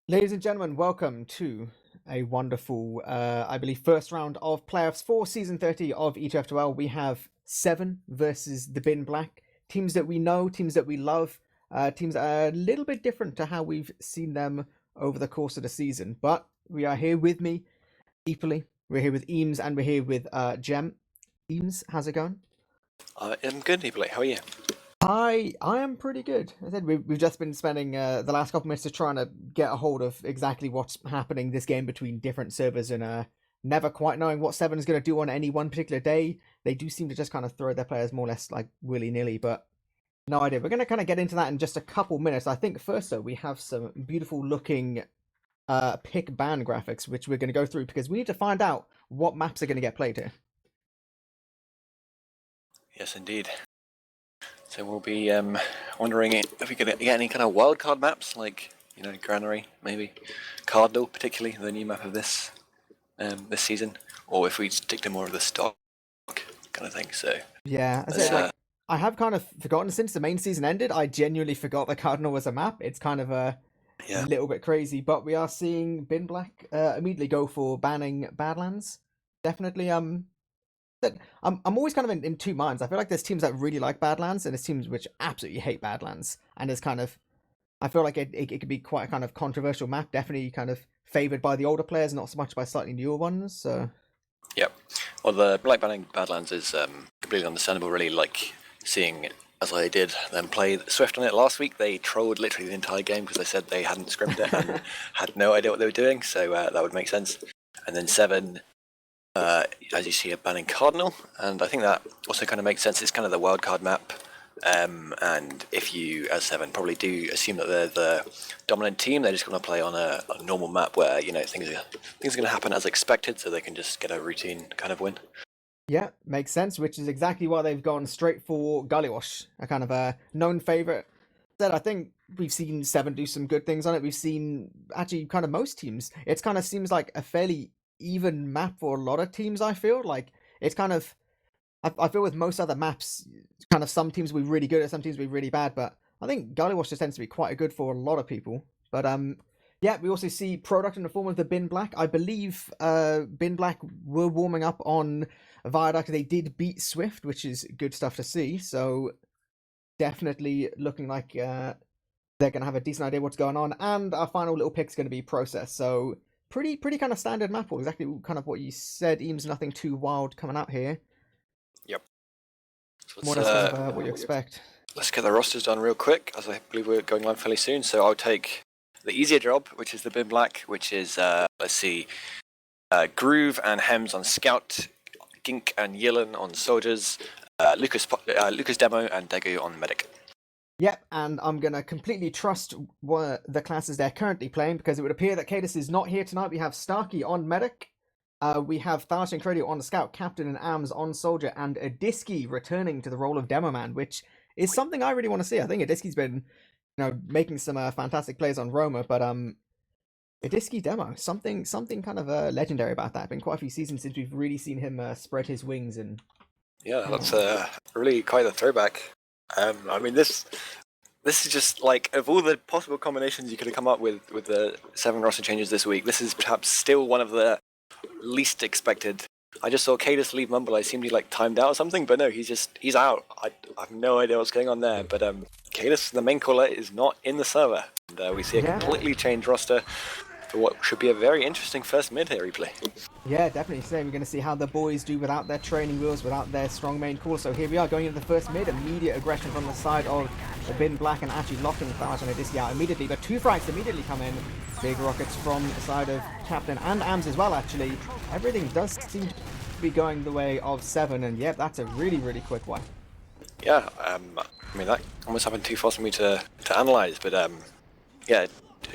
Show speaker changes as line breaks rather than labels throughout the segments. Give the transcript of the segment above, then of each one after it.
Ladies and gentlemen, welcome to a wonderful, I believe, first round of playoffs for Season 30 of ETF2L. We have Se7en versus the Bin Black. Teams that we know, teams that we love, teams that are a little bit different to how we've seen them over the course of the season. But we are here with me, eepily. We're here with Eemes and we're here with Gemm. Eemes, how's it going?
I'm good, eepily. How are you?
I am pretty good. I said we've just been spending the last couple minutes just trying to get a hold of exactly what's happening this game between different servers and never quite knowing what Se7en is going to do on any one particular day. They do seem to just kind of throw their players more or less like willy-nilly, but no idea. We're going to kind of get into that in just a couple minutes. I think first though, we have some beautiful looking pick ban graphics, which we're going to go through because we need to find out what maps are going to get played here.
Yes, indeed. So we'll be wondering if we could get any kind of wildcard maps, like, Granary, maybe. Cardinal, particularly, the new map of this season. Or if we stick to more of the stock kind of thing, so...
Yeah, I have kind of forgotten since the main season ended. I genuinely forgot the Cardinal was a map. It's kind of a little bit crazy, but we are seeing Bin Black immediately go for banning Badlands. Definitely, I'm always kind of in two minds. I feel like there's teams that really like Badlands, and there's teams which absolutely hate Badlands. And it's kind of, I feel like it could be quite a kind of controversial map. Definitely kind of favored by the older players, not so much by slightly newer ones. So.
Yep. Well, the Black banning Badlands is completely understandable. Really like seeing, as I did, them play Swift on it last week. They trolled literally the entire game because they said they hadn't scrimmed it and had no idea what they were doing. So that would make sense. And then Se7en. As you see, a banning Cardinal, and I think that also kind of makes sense. It's kind of the wildcard map, and if you, as Se7en, probably do assume that they're the dominant team, they're just going to play on a normal map where things are going to happen as expected, so they can just get a routine kind of win.
Yeah, makes sense. Which is exactly why they've gone straight for Gallywash, a kind of a known favorite. That I think we've seen Se7en do some good things on it. We've seen actually kind of most teams. It kind of seems like a fairly even map for a lot of teams. I feel like it's kind of, I feel with most other maps, kind of some teams will be really good at, some teams will be really bad, but I think Gallywash just tends to be quite good for a lot of people. But yeah, we also see product in the form of the Bin Black. I believe Bin Black were warming up on Viaduct. They did beat Swift, which is good stuff to see. So definitely looking like they're going to have a decent idea what's going on. And our final little pick is going to be Process. So pretty kind of standard map, or exactly kind of what you said, Eemes. Nothing too wild coming out here.
Yep. So
More or less what you expect.
Let's get the rosters done real quick, as I believe we're going live fairly soon. So I'll take the easier job, which is the Bin Black, which is, let's see, Groove and Hems on Scout, Gink and Yillen on Soldiers, Lucas Demo and Degu on Medic.
Yep, and I'm going to completely trust the classes they're currently playing, because it would appear that Cadus is not here tonight. We have Starkey on Medic, we have Thash and Credio on Scout, Captain and Ams on Soldier, and Adiski returning to the role of Demo Man, which is something I really want to see. I think Adiski's been, making some fantastic plays on Roma, but Adiski Demo, something kind of legendary about that. Been quite a few seasons since we've really seen him spread his wings. And
yeah, that's really quite a throwback. I mean, this is just like, of all the possible combinations you could have come up with the Se7en roster changes this week, this is perhaps still one of the least expected. I just saw Cadus leave Mumble. I seemed he timed out or something, but no, he's out. I have no idea what's going on there. But Cadus, the main caller, is not in the server, and we see a completely changed roster for what should be a very interesting first mid here replay.
Yeah, definitely. So we're going to see how the boys do without their training wheels, without their strong main core. So here we are going into the first mid. Immediate aggression from the side of the Bin Black, and actually locking Thash and Adiski out immediately. But two frags immediately come in. Big rockets from the side of Captain and Ams as well, actually. Everything does seem to be going the way of Se7en, and yep, that's a really, really quick one.
Yeah, I mean, that almost happened too fast for me to analyze, but yeah,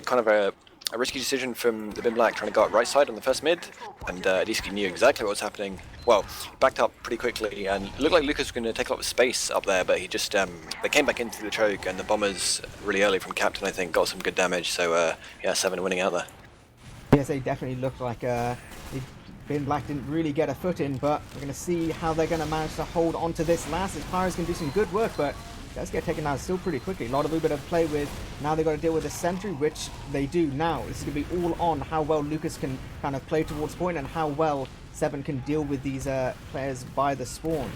kind of a risky decision from the Bin Black, trying to go up right side on the first mid, and Adiski knew exactly what was happening. Well, he backed up pretty quickly, and it looked like Lucas was going to take a lot of space up there, but he just, they came back into the choke, and the bombers really early from Captain, I think, got some good damage, so yeah, Se7en winning out there.
Yes, they definitely looked like Bin Black didn't really get a foot in, but we're going to see how they're going to manage to hold on to this last, as Pyro's going to do some good work, but does get taken out still pretty quickly. A lot of Uber to play with. Now they've got to deal with the sentry, which they do now. This is going to be all on how well Lucas can kind of play towards point and how well Se7en can deal with these players by the spawn.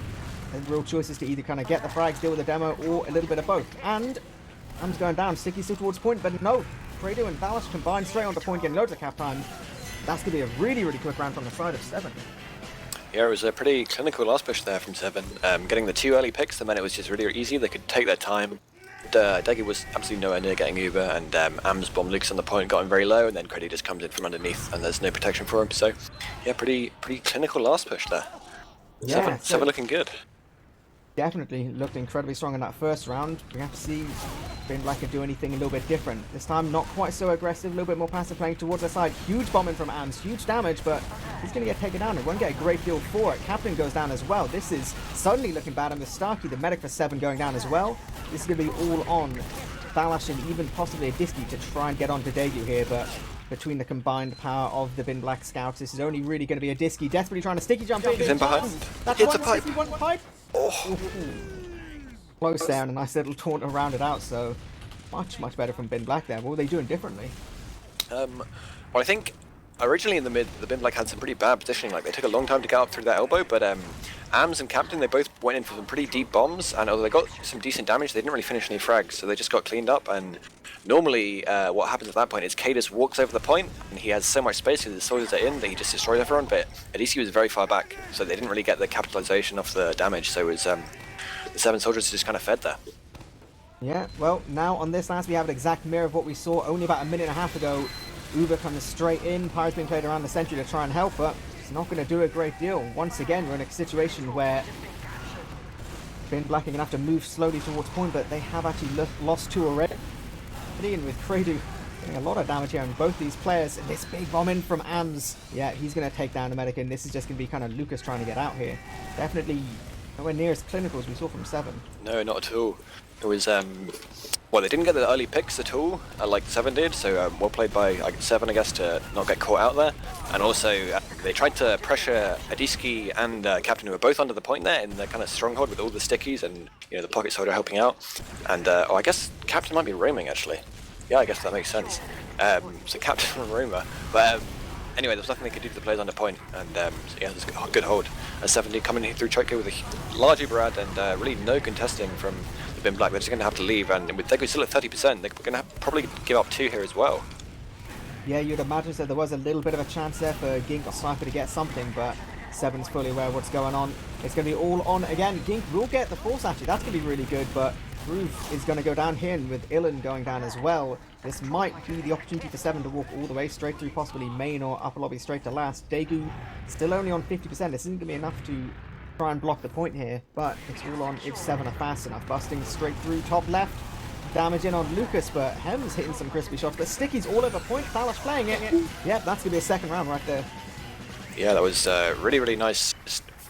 The real choice is to either kind of get the frags, deal with the demo, or a little bit of both. And Eemes going down. Sticky still towards point, but no. Fredo and Gallywash combined straight onto point, getting loads of cap time. That's going to be a really, really quick round from the side of Se7en.
Yeah, it was a pretty clinical last push there from Se7en. Getting the 2 early picks, and then it was just really easy. They could take their time. Deggy was absolutely nowhere near getting Uber, and Eemes bombed Lucas on the point, got him very low, and then Creddy just comes in from underneath, and there's no protection for him. So, yeah, pretty clinical last push there.
Yeah,
Se7en looking good.
Definitely looked incredibly strong in that first round. We have to see Black can do anything a little bit different. This time not quite so aggressive, a little bit more passive playing towards the side. Huge bombing from Eemes, huge damage, but he's going to get taken down. It won't get a great deal for it. Captain goes down as well. This is suddenly looking bad, and with Starkey, the medic for Se7en, going down as well. This is going to be all on Gallywash and even possibly a Disky to try and get onto Daegu here, but between the combined power of the Black scouts, this is only really going to be a Disky desperately trying to sticky jump in.
He's in behind.
That's
Hits
one
a pipe.
Sticky, one pipe.
Oh.
Close there, and a nice little taunt around it out, so much better from Black there. What were they doing differently?
Well, I think originally in the mid, the Black had some pretty bad positioning. Like, they took a long time to get up through that elbow, but Eemes and Captain, they both went in for some pretty deep bombs, and although they got some decent damage, they didn't really finish any frags, so they just got cleaned up. And normally what happens at that point is K just walks over the point, and he has so much space because the soldiers are in that he just destroys everyone, but Adisi was very far back, so they didn't really get the capitalization off the damage, so it was the Se7en soldiers just kind of fed there.
Yeah, well, now on this last we have an exact mirror of what we saw only about a minute and a half ago. Uber comes straight in, Pyro's being played around the sentry to try and help, but it's not going to do a great deal. Once again, we're in a situation where Black are going to have to move slowly towards point, but they have actually lost two already. And with Credu getting a lot of damage here on both these players, and this big bomb in from Eemes. Yeah, he's going to take down the medic, and this is just going to be kind of Lucas trying to get out here. Definitely nowhere near as clinical as we saw from Se7en.
No, not at all. It was, well, they didn't get the early picks at all, like Se7en did, so well played by Se7en, I guess, to not get caught out there. And also, they tried to pressure Adiski and Captain, who were both under the point there in the kind of stronghold with all the stickies and, you know, the pocket soldier helping out. And, oh, I guess Captain might be roaming, actually. Yeah, I guess that makes sense. So Captain and roamer. But anyway, there was nothing they could do to the players under point, and so yeah, it was a good hold. And Se7en coming in through choke with a large Uberad and really no contesting from the Black. They're just going to have to leave, and with Daegu still at 30%, they're going to probably give up 2 here as well.
Yeah, you'd imagine that there was a little bit of a chance there for Gink or Sniper to get something, but Se7en's fully aware of what's going on. It's going to be all on again. Gink will get the force, actually. That's going to be really good, but Groove is going to go down here, and with Ilan going down as well, this might be the opportunity for Se7en to walk all the way straight through, possibly main or upper lobby straight to last. Daegu still only on 50%. This isn't going to be enough to try and block the point here, but it's all on if Se7en are fast enough. Busting straight through top left. Damage in on Lucas, but Hem's hitting some crispy shots, but Sticky's all over point. Gallywash playing it. Yeah, that's going to be a second round right there.
Yeah, that was really nice.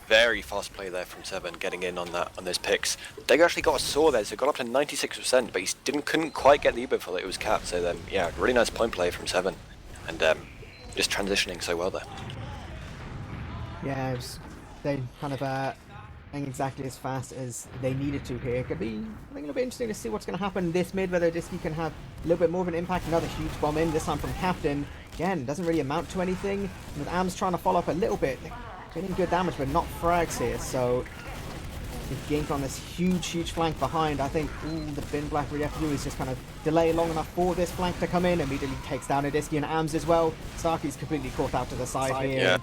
Very fast play there from Se7en, getting in on those picks. Daegu actually got a saw there, so got up to 96%, but he couldn't quite get the Uber before it was capped. So then, yeah, really nice point play from Se7en, and just transitioning so well there.
Yeah, they kind of playing exactly as fast as they needed to here. Could be, I think it'll be interesting to see what's going to happen this mid, whether Disky can have a little bit more of an impact. Another huge bomb in, this time from Captain. Again, doesn't really amount to anything. With Eemes trying to follow up a little bit. Getting good damage, but not frags here, so with Gink on this huge flank behind, I think all the Black really have to do is just kind of delay long enough for this flank to come in. Immediately takes down Adisky and Eemes as well. Starkey's completely caught out to the side here.
Yeah.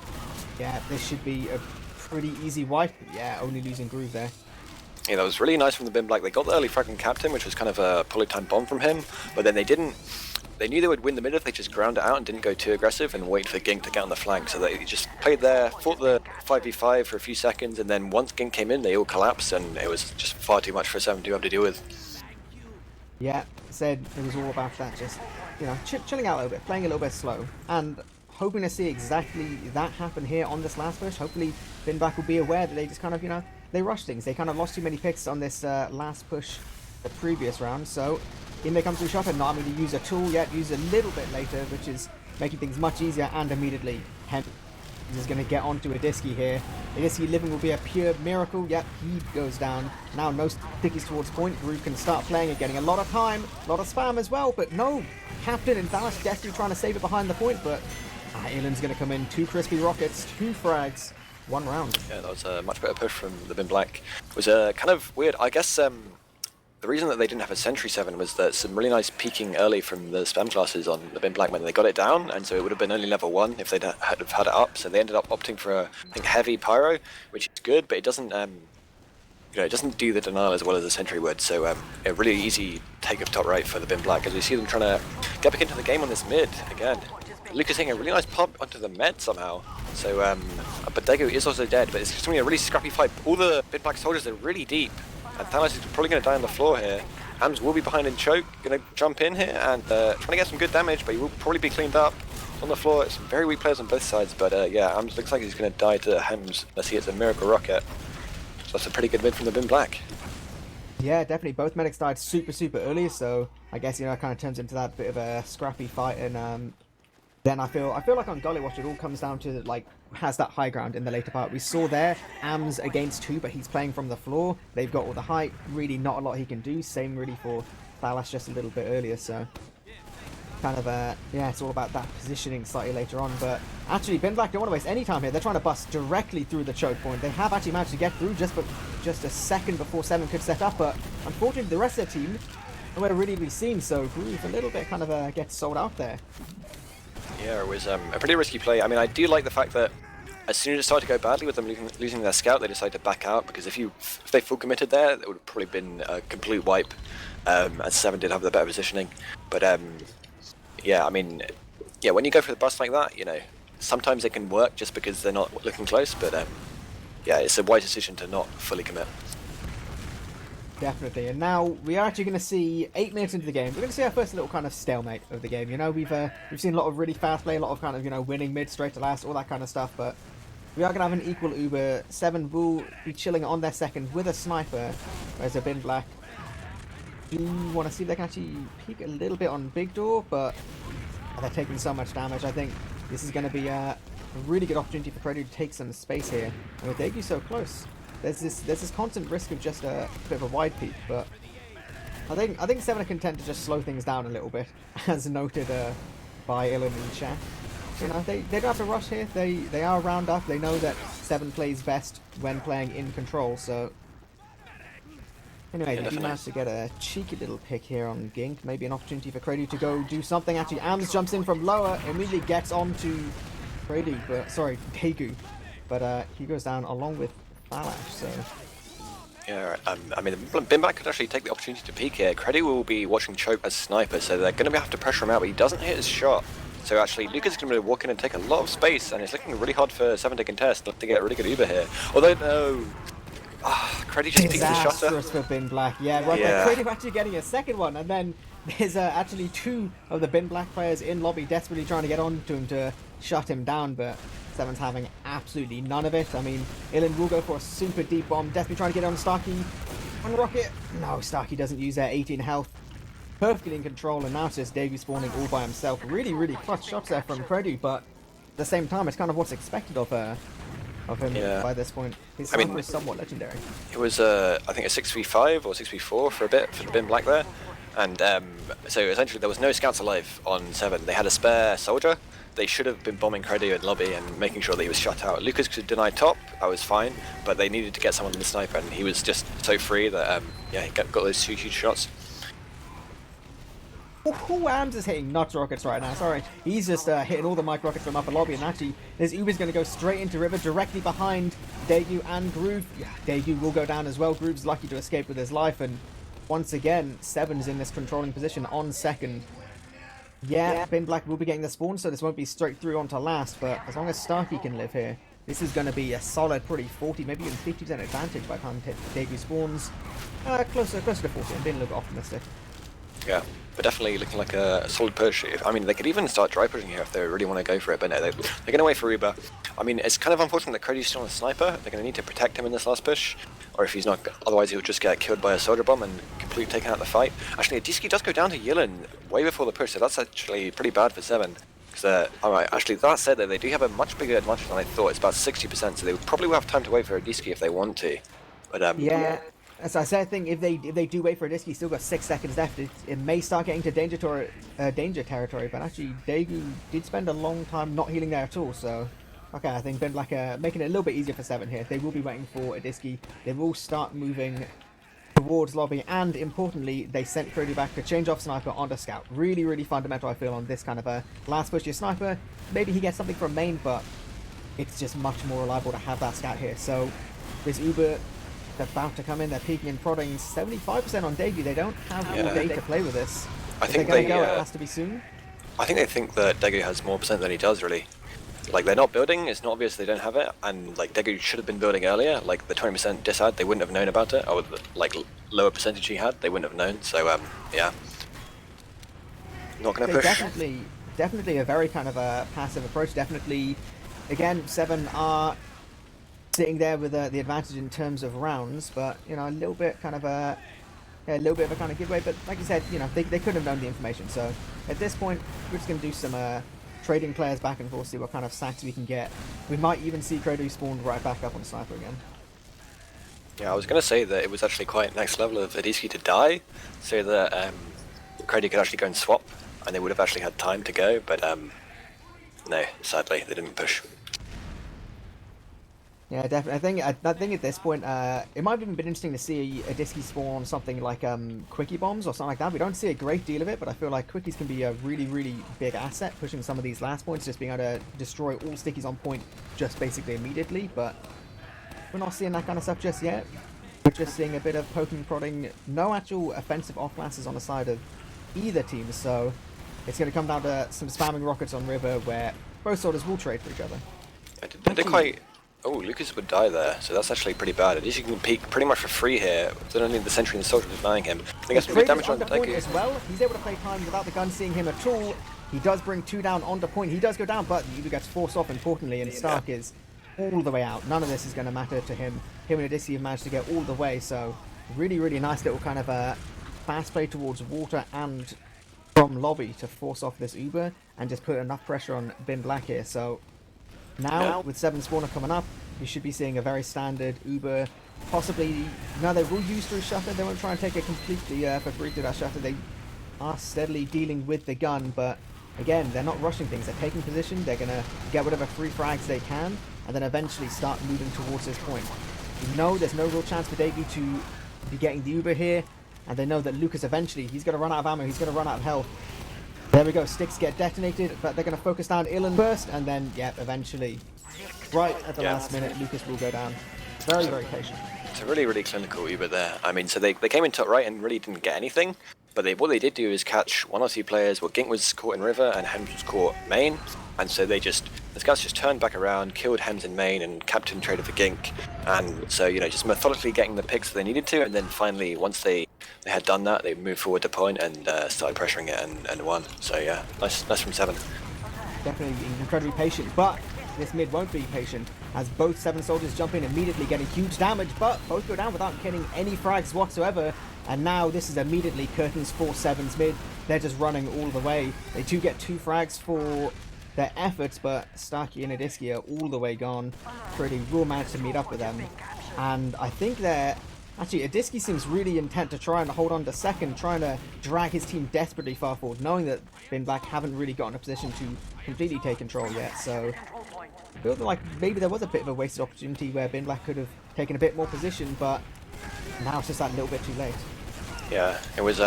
Yeah, this should be a pretty easy wipe. Yeah, only losing Groove there.
Yeah, that was really nice from the Black. They got the early frag from Captain, which was kind of a polytime bomb from him, but then they didn't. They knew they would win the mid if they just ground it out and didn't go too aggressive and wait for Gink to get on the flank. So they just played there, fought the 5v5 for a few seconds, and then once Gink came in, they all collapsed, and it was just far too much for Se7en to have to deal with.
Yeah, said it was all about that, just, you know, chilling out a little bit, playing a little bit slow, and hoping to see exactly that happen here on this last push. Hopefully Black will be aware that they just kind of, you know, they rushed things. They kind of lost too many picks on this last push the previous round, so in they comes through shot, and not going to use a tool yet, use a little bit later, which is making things much easier, and immediately Hem He's just going to get onto Adiski here. Adiski living will be a pure miracle. Yep, he goes down. Now no stickies towards point. Groove can start playing and getting a lot of time. A lot of spam as well, but no. Captain and Dallas desperately trying to save it behind the point, but Eelen's going to come in. 2 crispy rockets, 2 frags, 1 round.
Yeah, that was a much better push from the Bin Black. It was kind of weird. I guess the reason that they didn't have a Sentry 7 was that some really nice peeking early from the spam classes on the Bin Black when they got it down, and so it would have been only level 1 if they'd had it up. So they ended up opting for a, I think, heavy pyro, which is good, but it doesn't, it doesn't do the denial as well as the Sentry would. So a really easy take of top right for the Bin Black as we see them trying to get back into the game on this mid again. Lucas hitting a really nice pop onto the med somehow. So, but Daegu is also dead, but it's just going to be a really scrappy fight. All the Bin Black soldiers are really deep. And Thanos is probably going to die on the floor here. Eemes will be behind in choke, going to jump in here and trying to get some good damage, but he will probably be cleaned up on the floor. Some very weak players on both sides, but yeah, Eemes looks like he's going to die to Eemes unless he hits a miracle rocket. So that's a pretty good mid from the Bin Black.
Yeah, definitely. Both medics died super early, so I guess, it kind of turns into that bit of a scrappy fight, and then I feel like on Gallywash it all comes down to like has that high ground in the later part. We saw there Eemes against 2, but he's playing from the floor. They've got all the height. Really not a lot he can do. Same really for Thalas just a little bit earlier. So kind of yeah, it's all about that positioning slightly later on. But actually, Bin Black don't want to waste any time here. They're trying to bust directly through the choke point. They have actually managed to get through just a second before Se7en could set up. But unfortunately, the rest of their team nowhere really to be seen. So Groove a little bit kind of gets sold out there.
Yeah, it was a pretty risky play. I mean, I do like the fact that as soon as it started to go badly with them losing their scout, they decided to back out, because if they full committed there, it would have probably been a complete wipe, as Se7en did have the better positioning. But yeah, I mean, yeah, when you go for the bust like that, sometimes it can work just because they're not looking close, but yeah, it's a wise decision to not fully commit.
Definitely, and now we are actually going to see 8 minutes into the game. We're going to see our first little kind of stalemate of the game. We've seen a lot of really fast play, a lot of kind of winning mid straight to last, all that kind of stuff. But we are going to have an equal Uber. Se7en will be chilling on their second with a sniper. Whereas a Bin Black do want to see if they can actually peek a little bit on Big Door, but they're taking so much damage. I think this is going to be a really good opportunity for Predator to take some space here. And with Daegu so close, there's this constant risk of just a bit of a wide peak, but I think Se7en are content to just slow things down a little bit, as noted by Ilan in chat. They don't have to rush here. They are round up. They know that Se7en plays best when playing in control. So anyway, they do manage to get a cheeky little pick here on Gink. Maybe an opportunity for Predu to go do something. Actually, Eemes jumps in from lower, immediately gets onto Daegu, but he goes down along with Gallywash, so
yeah, I mean, Bin Black could actually take the opportunity to peek here. Creddy will be watching choke as sniper, so they're going to have to pressure him out, but he doesn't hit his shot. So actually, Lucas is going to walk in and take a lot of space, and it's looking really hard for Se7en to contest. Look to get a really good Uber here. Although, no. Creddy just peeked his shot.
Disastrous for Bin Black. Yeah, right there. Creddy actually getting a second one, and then there's actually 2 of the Bin Black players in lobby desperately trying to get on to him to shut him down, but Se7en's having absolutely none of it. I mean, Ilan will go for a super deep bomb, desperately trying to get on Starkey. One rocket. No, Starkey doesn't use their 18 health. Perfectly in control, and now it's just Daegu spawning all by himself. Really, really clutch shots there from Predu, but at the same time, it's kind of what's expected of him by this point. His sniper is somewhat legendary.
It was, I think, a 6v5 or 6v4 for a bit for the Bin Black there. And so essentially there was no scouts alive on Se7en. They had a spare soldier. They should have been bombing Credio in lobby and making sure that he was shut out. Lucas could deny top, I was fine, but they needed to get someone in the sniper, and he was just so free that yeah, he got those 2 huge shots.
Eemes is hitting nuts rockets right now, sorry. He's just hitting all the mic rockets from upper lobby, and actually his Uber's going to go straight into River, directly behind Daegu and Groove. Yeah, Daegu will go down as well. Groove's lucky to escape with his life, and once again, Se7en's in this controlling position on second. Yeah, Bin Black will be getting the spawn, so this won't be straight through onto last, but as long as Starkey can live here, this is going to be a solid, probably 40, maybe even 50% advantage by the time Daegu spawns. Closer to 40, I'm being a little bit optimistic.
Yeah, but definitely looking like a solid push. I mean, they could even start dry pushing here if they really want to go for it, but no, they're going to wait for Uber. I mean, it's kind of unfortunate that Cody's still on a sniper. They're going to need to protect him in this last push, or if he's not, otherwise he'll just get killed by a soldier bomb and completely taken out the fight. Actually, Adiski does go down to Yilin way before the push, so that's actually pretty bad for Se7en. Alright, actually, that said, though, they do have a much bigger advantage than I thought. It's about 60%, so they would probably have time to wait for a Disky if they want to. But
Yeah, as I said, I think if they do wait for a disc, he's still got 6 seconds left. It may start getting to danger territory, but actually Daegu did spend a long time not healing there at all. So, okay, I think Ben Black making it a little bit easier for Se7en here. They will be waiting for a disky. They will start moving towards lobby, and importantly, they sent Crody back to change off sniper onto scout. Really, really fundamental, I feel, on this kind of a last push. Your sniper, maybe he gets something from main, but it's just much more reliable to have that scout here. So this Uber, they're about to come in, they're peeking and prodding 75% on Daegu. They don't have all day to play with this.
I think
they're going to go, it has to be soon.
I think they think that Daegu has more percent than he does, really. Like, they're not building, it's not obvious they don't have it, and like Daegu should have been building earlier. Like the 20% disad, they wouldn't have known about it, or the like lower percentage he had, they wouldn't have known. So yeah, not going to push.
Definitely a very kind of a passive approach. Definitely, again, Se7en are sitting there with the advantage in terms of rounds, but you know, a little bit kind of a little bit of a kind of giveaway. But like you said, you know, they couldn't have known the information. So at this point, we're just going to do some trading players back and forth, see what kind of sacks we can get. We might even see Credo spawned right back up on sniper again.
Yeah, I was going to say that it was actually quite next level of Adisky to die, so that Credo could actually go and swap, and they would have actually had time to go, but no, sadly, they didn't push.
Yeah, definitely. I think at this point, it might have even been interesting to see a Disky spawn something like quickie bombs or something like that. We don't see a great deal of it, but I feel like quickies can be a really, really big asset, pushing some of these last points, just being able to destroy all stickies on point just basically immediately. But we're not seeing that kind of stuff just yet. We're just seeing a bit of poking, prodding, no actual offensive off classes on the side of either team. So it's going to come down to some spamming rockets on river, where both soldiers will trade for each other.
I did quite. Oh, Lucas would die there, so that's actually pretty bad. At least you can peek pretty much for free here. They don't need the sentry and the soldier denying him. I think that's pretty damage on Daegu
as well. He's able to play time without the gun seeing him at all. He does bring 2 down onto point. He does go down, but Uber gets forced off importantly, and Stark is all the way out. None of this is going to matter to him. Him and Odyssey have managed to get all the way, so really, really nice little kind of a fast play towards water and from lobby to force off this Uber and just put enough pressure on Bin Black here. So now with 7 spawner coming up, we should be seeing a very standard Uber, possibly, no, they will use through shutter, they won't try and take it completely for free through that shutter. They are steadily dealing with the gun, but again, they're not rushing things, they're taking position, they're going to get whatever free frags they can, and then eventually start moving towards this point. You know there's no real chance for Daegu to be getting the Uber here, and they know that Lucas eventually, he's going to run out of ammo, he's going to run out of health. There we go, sticks get detonated, but they're going to focus down Ilan first, and then, yeah, eventually, right at the last minute, Lucas will go down. Very, very patient.
It's a really, really clinical Uber there. I mean, so they came in top right and really didn't get anything, but what they did do is catch 1 or 2 players. Well, Gink was caught in river and Hems was caught main, and so the scouts just turned back around, killed Hems in main, and captain traded for Gink, and so, you know, just methodically getting the picks that they needed to, and then finally, once they had done that, they moved forward to point and started pressuring it and won. So yeah, nice from Se7en.
Definitely incredibly patient, but this mid won't be patient, as both 7 soldiers jump in immediately, getting huge damage, but both go down without getting any frags whatsoever, and now this is immediately curtains for Se7en's mid. They're just running all the way. They do get 2 frags for their efforts, but Starkey and Adisky are all the way gone. Pretty will manage to meet up with them, and I think they're actually, Adisky seems really intent to try and hold on to second, trying to drag his team desperately far forward, knowing that Bin Black haven't really got in a position to completely take control yet. So I feel like maybe there was a bit of a wasted opportunity where Bin Black could have taken a bit more position, but now it's just that little bit too late.
Yeah, it was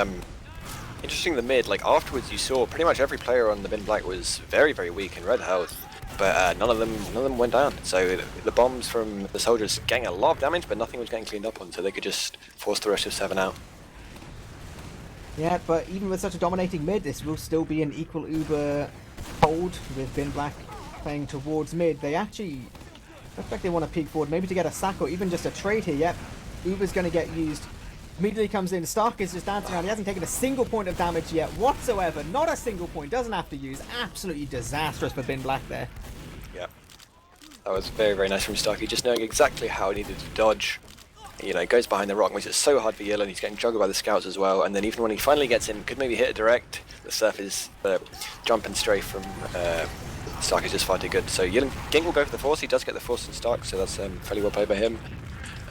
interesting the mid. Like afterwards, you saw pretty much every player on the Bin Black was very, very weak in red health. But none of them went down. So the bombs from the soldiers getting a lot of damage, but nothing was getting cleaned up on, so they could just force the rest of Se7en out.
Yeah, but even with such a dominating mid, this will still be an equal Uber hold with Bin Black playing towards mid. They actually look like they want to peek forward, maybe to get a sack or even just a trade here. Yep, Uber's going to get used. Immediately comes in, Stark is just dancing around, he hasn't taken a single point of damage yet whatsoever, not a single point, doesn't have to use, absolutely disastrous for Bin Black there.
Yeah, that was very, very nice from Starkey, just knowing exactly how he needed to dodge you know, goes behind the rock, makes it so hard for Yilin. He's getting juggled by the scouts as well, and then even when he finally gets in, could maybe hit a direct. The surf is jump and strafe from Stark is just far too good. So Yilin Gink will go for the force. He does get the force in Stark, so that's fairly well played by him.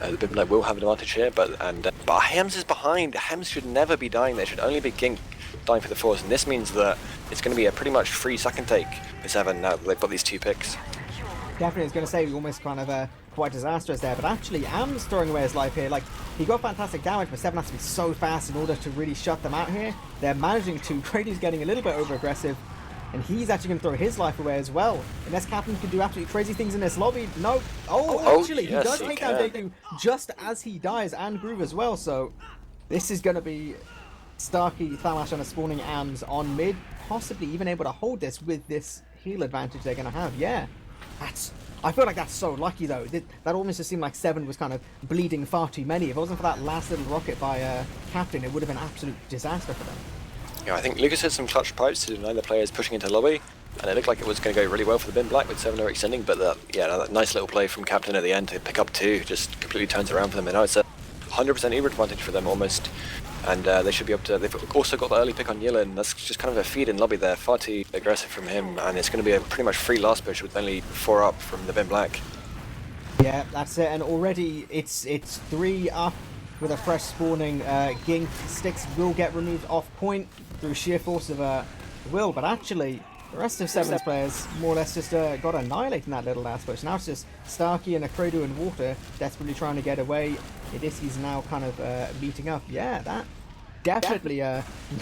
The Big Black will have an advantage here, but Hems is behind. Hems should never be dying there. It should only be Gink dying for the force, and this means that it's going to be a pretty much free second take for Se7en now that they've got these 2 picks.
Definitely, I was going to say almost kind of quite disastrous there, but actually Eemes throwing away his life here. Like, he got fantastic damage, but Se7en has to be so fast in order to really shut them out here. They're managing to. Grady's getting a little bit over aggressive, and he's actually going to throw his life away as well. Unless Captain can do absolutely crazy things in this lobby. No. Actually,
yes,
he does take down Daegu just as he dies, and Groove as well. So this is going to be Starky, Thalash, and a spawning Eemes on mid, possibly even able to hold this with this heal advantage they're going to have. Yeah, I feel like that's so lucky though. That almost just seemed like Se7en was kind of bleeding far too many. If it wasn't for that last little rocket by Captain, it would have been an absolute disaster for them.
Yeah, I think Lucas hit some clutch pipes to deny the players pushing into lobby, and it looked like it was going to go really well for the Bin Black with 7 extending, but that nice little play from Captain at the end to pick up 2 just completely turns around for them, and now it's a 100% Uber advantage for them almost, and they should be able to. They've also got the early pick on Yilin. That's just kind of a feed in lobby there, far too aggressive from him, and it's going to be a pretty much free last push with only 4 up from the Bin Black.
Yeah, that's it, and already it's 3 up with a fresh spawning Gink. Sticks will get removed off point through sheer force of will, but actually the rest of Se7en's players more or less just got annihilated in that little last push. Now it's just Starky and Akradu in water desperately trying to get away. Idiski's now kind of meeting up. Yeah, that definitely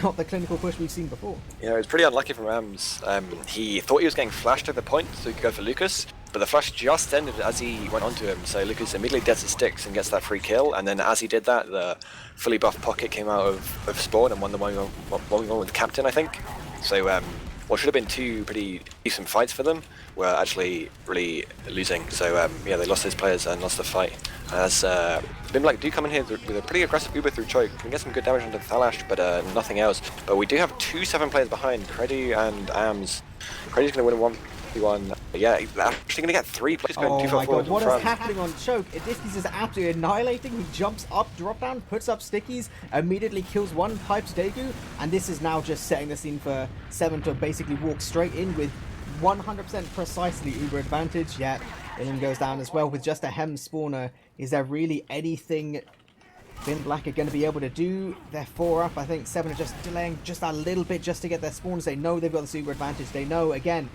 not the clinical push we've seen before.
Yeah, it was pretty unlucky from Eemes. He thought he was getting flashed at the point so he could go for Lucas, but the flash just ended as he went onto him, so Lucas immediately deads his sticks and gets that free kill, and then as he did that, the fully buffed pocket came out of spawn and won the 1v1 with the Captain, I think. So what should have been 2 pretty decent fights for them were actually really losing. So yeah, they lost those players and lost the fight. As Bin Black do come in here with a pretty aggressive Uber through choke, can get some good damage onto Thalash, but nothing else. But we do have 2 Se7en players behind, Credy and Eemes. Credy's going to win a 1v1. Yeah, they're actually going to get 3 players going 2 for 4
god, what is happening on choke? Idiski's is absolutely annihilating. He jumps up, drop down, puts up stickies, immediately kills 1, pipes Daegu, and this is now just setting the scene for Se7en to basically walk straight in with 100% precisely Uber advantage. Yeah, Ilin goes down as well with just a Hem spawner. Is there really anything Bin Black are going to be able to do? They're 4 up. I think Se7en are just delaying just a little bit just to get their spawns. They know they've got this Uber advantage. They know, again,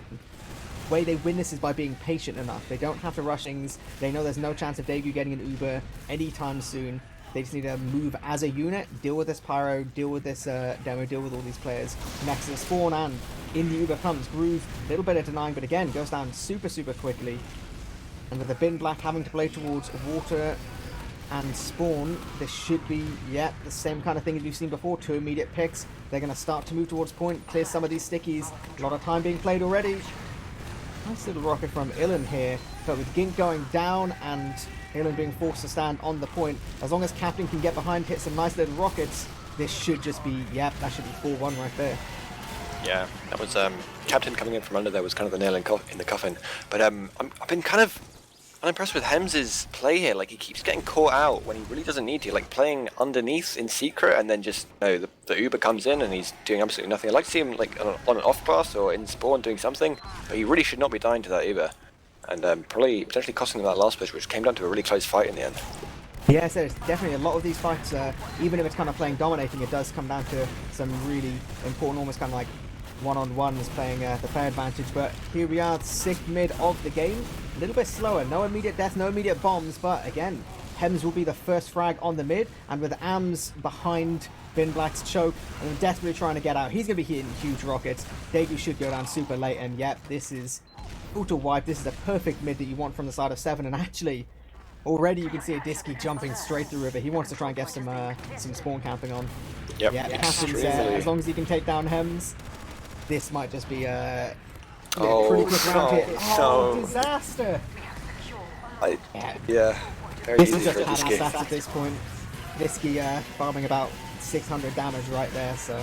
the way they win this is by being patient enough. They don't have to rush things. They know there's no chance of Daegu getting an Uber anytime soon. They just need to move as a unit, deal with this Pyro, deal with this demo, deal with all these players. Next to the spawn, and in the Uber comes Groove. A little bit of denying, but again, goes down super, super quickly. And with the Bin Black having to play towards water and spawn, this should be, yeah, the same kind of thing as we've seen before. 2 immediate picks. They're going to start to move towards point, clear some of these stickies. A lot of time being played already. Nice little rocket from Ilin here, but with Gink going down and Ilin being forced to stand on the point, as long as Captain can get behind, hit some nice little rockets, this should just be, yeah, that should be 4-1 right there.
Yeah, that was Captain coming in from under there was kind of the nail in the coffin. But I've been kind of unimpressed with Hems's play here. Like, he keeps getting caught out when he really doesn't need to. Like, playing underneath in secret, and then just, you know, the Uber comes in and he's doing absolutely nothing. I'd like to see him like on an off pass or in spawn doing something, but he really should not be dying to that Uber, and probably potentially costing them that last push, which came down to a really close fight in the end.
Yeah, so it's definitely a lot of these fights, even if it's kind of playing dominating, it does come down to some really important, almost kind of like one-on-ones playing the fair advantage. But here we are, 6th mid of the game. A little bit slower, no immediate death, no immediate bombs, but again, Hems will be the first frag on the mid, and with Eemes behind Bin Black's choke and desperately trying to get out, he's going to be hitting huge rockets. Daegu should go down super late, and yep, this is auto wipe. This is a perfect mid that you want from the side of Se7en, and actually, already you can see Idiski jumping straight through river. He wants to try and get some spawn camping on.
Yep.
Yeah, Captain's as long as he can take down Hems, this might just be a pretty quick round hit. Oh, disaster!
Yeah, very
this
easy
is just
for
pad
Idiski.
stats at this point. Idiski farming about 600 damage right there, so...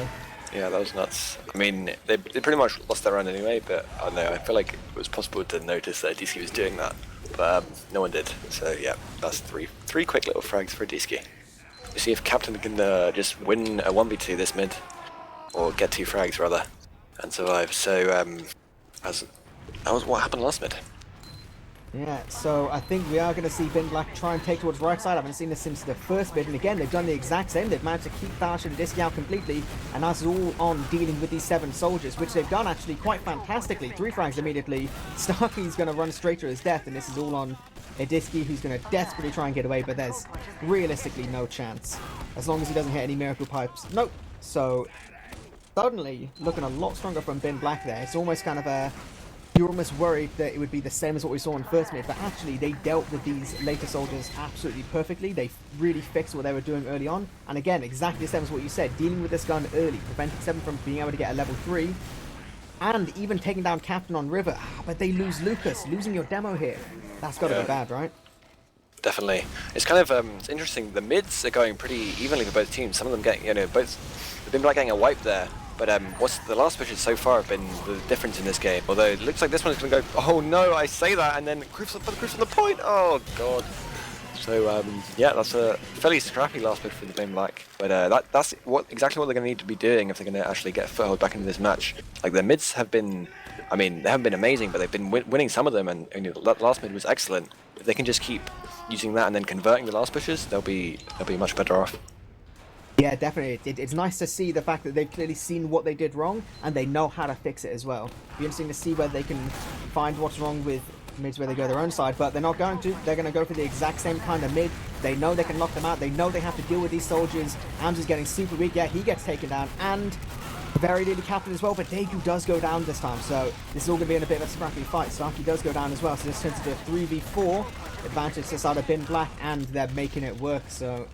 Yeah, that was nuts. I mean, they pretty much lost their round anyway, but I don't know, I feel like it was possible to notice that Idiski was doing that. but no one did. So yeah, that's three quick little frags for Diski. We see if Captain can just win a 1v2 this mid, or get 2 frags rather, and survive. So that was what happened last mid.
Yeah, so I think we are going to see Bin Black try and take towards right side. I haven't seen this since the first mid, and again, they've done the exact same. They've managed to keep Thash and Diski out completely, and that's all on dealing with these 7 soldiers, which they've done actually quite fantastically. 3 frags immediately. Starkey's going to run straight to his death, and this is all on Ediski, who's going to desperately try and get away, but there's realistically no chance. As long as he doesn't hit any miracle pipes. Nope. So, suddenly, looking a lot stronger from Bin Black there. It's almost kind of a... You're almost worried that it would be the same as what we saw in first mid, but actually they dealt with these later soldiers absolutely perfectly. They really fixed what they were doing early on. And again, exactly the same as what you said, dealing with this gun early, preventing Se7en from being able to get a level 3, and even taking down Captain on River. But they lose Lucas, losing your demo here. That's got to be bad, right?
Definitely. It's kind of it's interesting. The mids are going pretty evenly for both teams. Some of them getting, both. They've been like getting a wipe there. But what's the last pushes so far have been the difference in this game. Although it looks like this one's going to go, oh no, I say that, and then Group's on the point. Oh god. So yeah, that's a fairly scrappy last push for the Bin Black. But that's exactly what they're going to need to be doing if they're going to actually get a foothold back into this match. Like their mids have been, I mean, they haven't been amazing, but they've been winning some of them, and that last mid was excellent. If they can just keep using that and then converting the last pushes, they'll be much better off.
Yeah, definitely. It's nice to see the fact that they've clearly seen what they did wrong and they know how to fix it as well. It'll be interesting to see whether they can find what's wrong with mids where they go their own side, but they're not going to. They're going to go for the exact same kind of mid. They know they can knock them out. They know they have to deal with these soldiers. Eemes is getting super weak. Yeah, he gets taken down, and very nearly Captain as well, but Daegu does go down this time, so this is all going to be in a bit of a scrappy fight. Starkey does go down as well, so this turns into a 3v4 advantage to the side of Bin Black, and they're making it work. So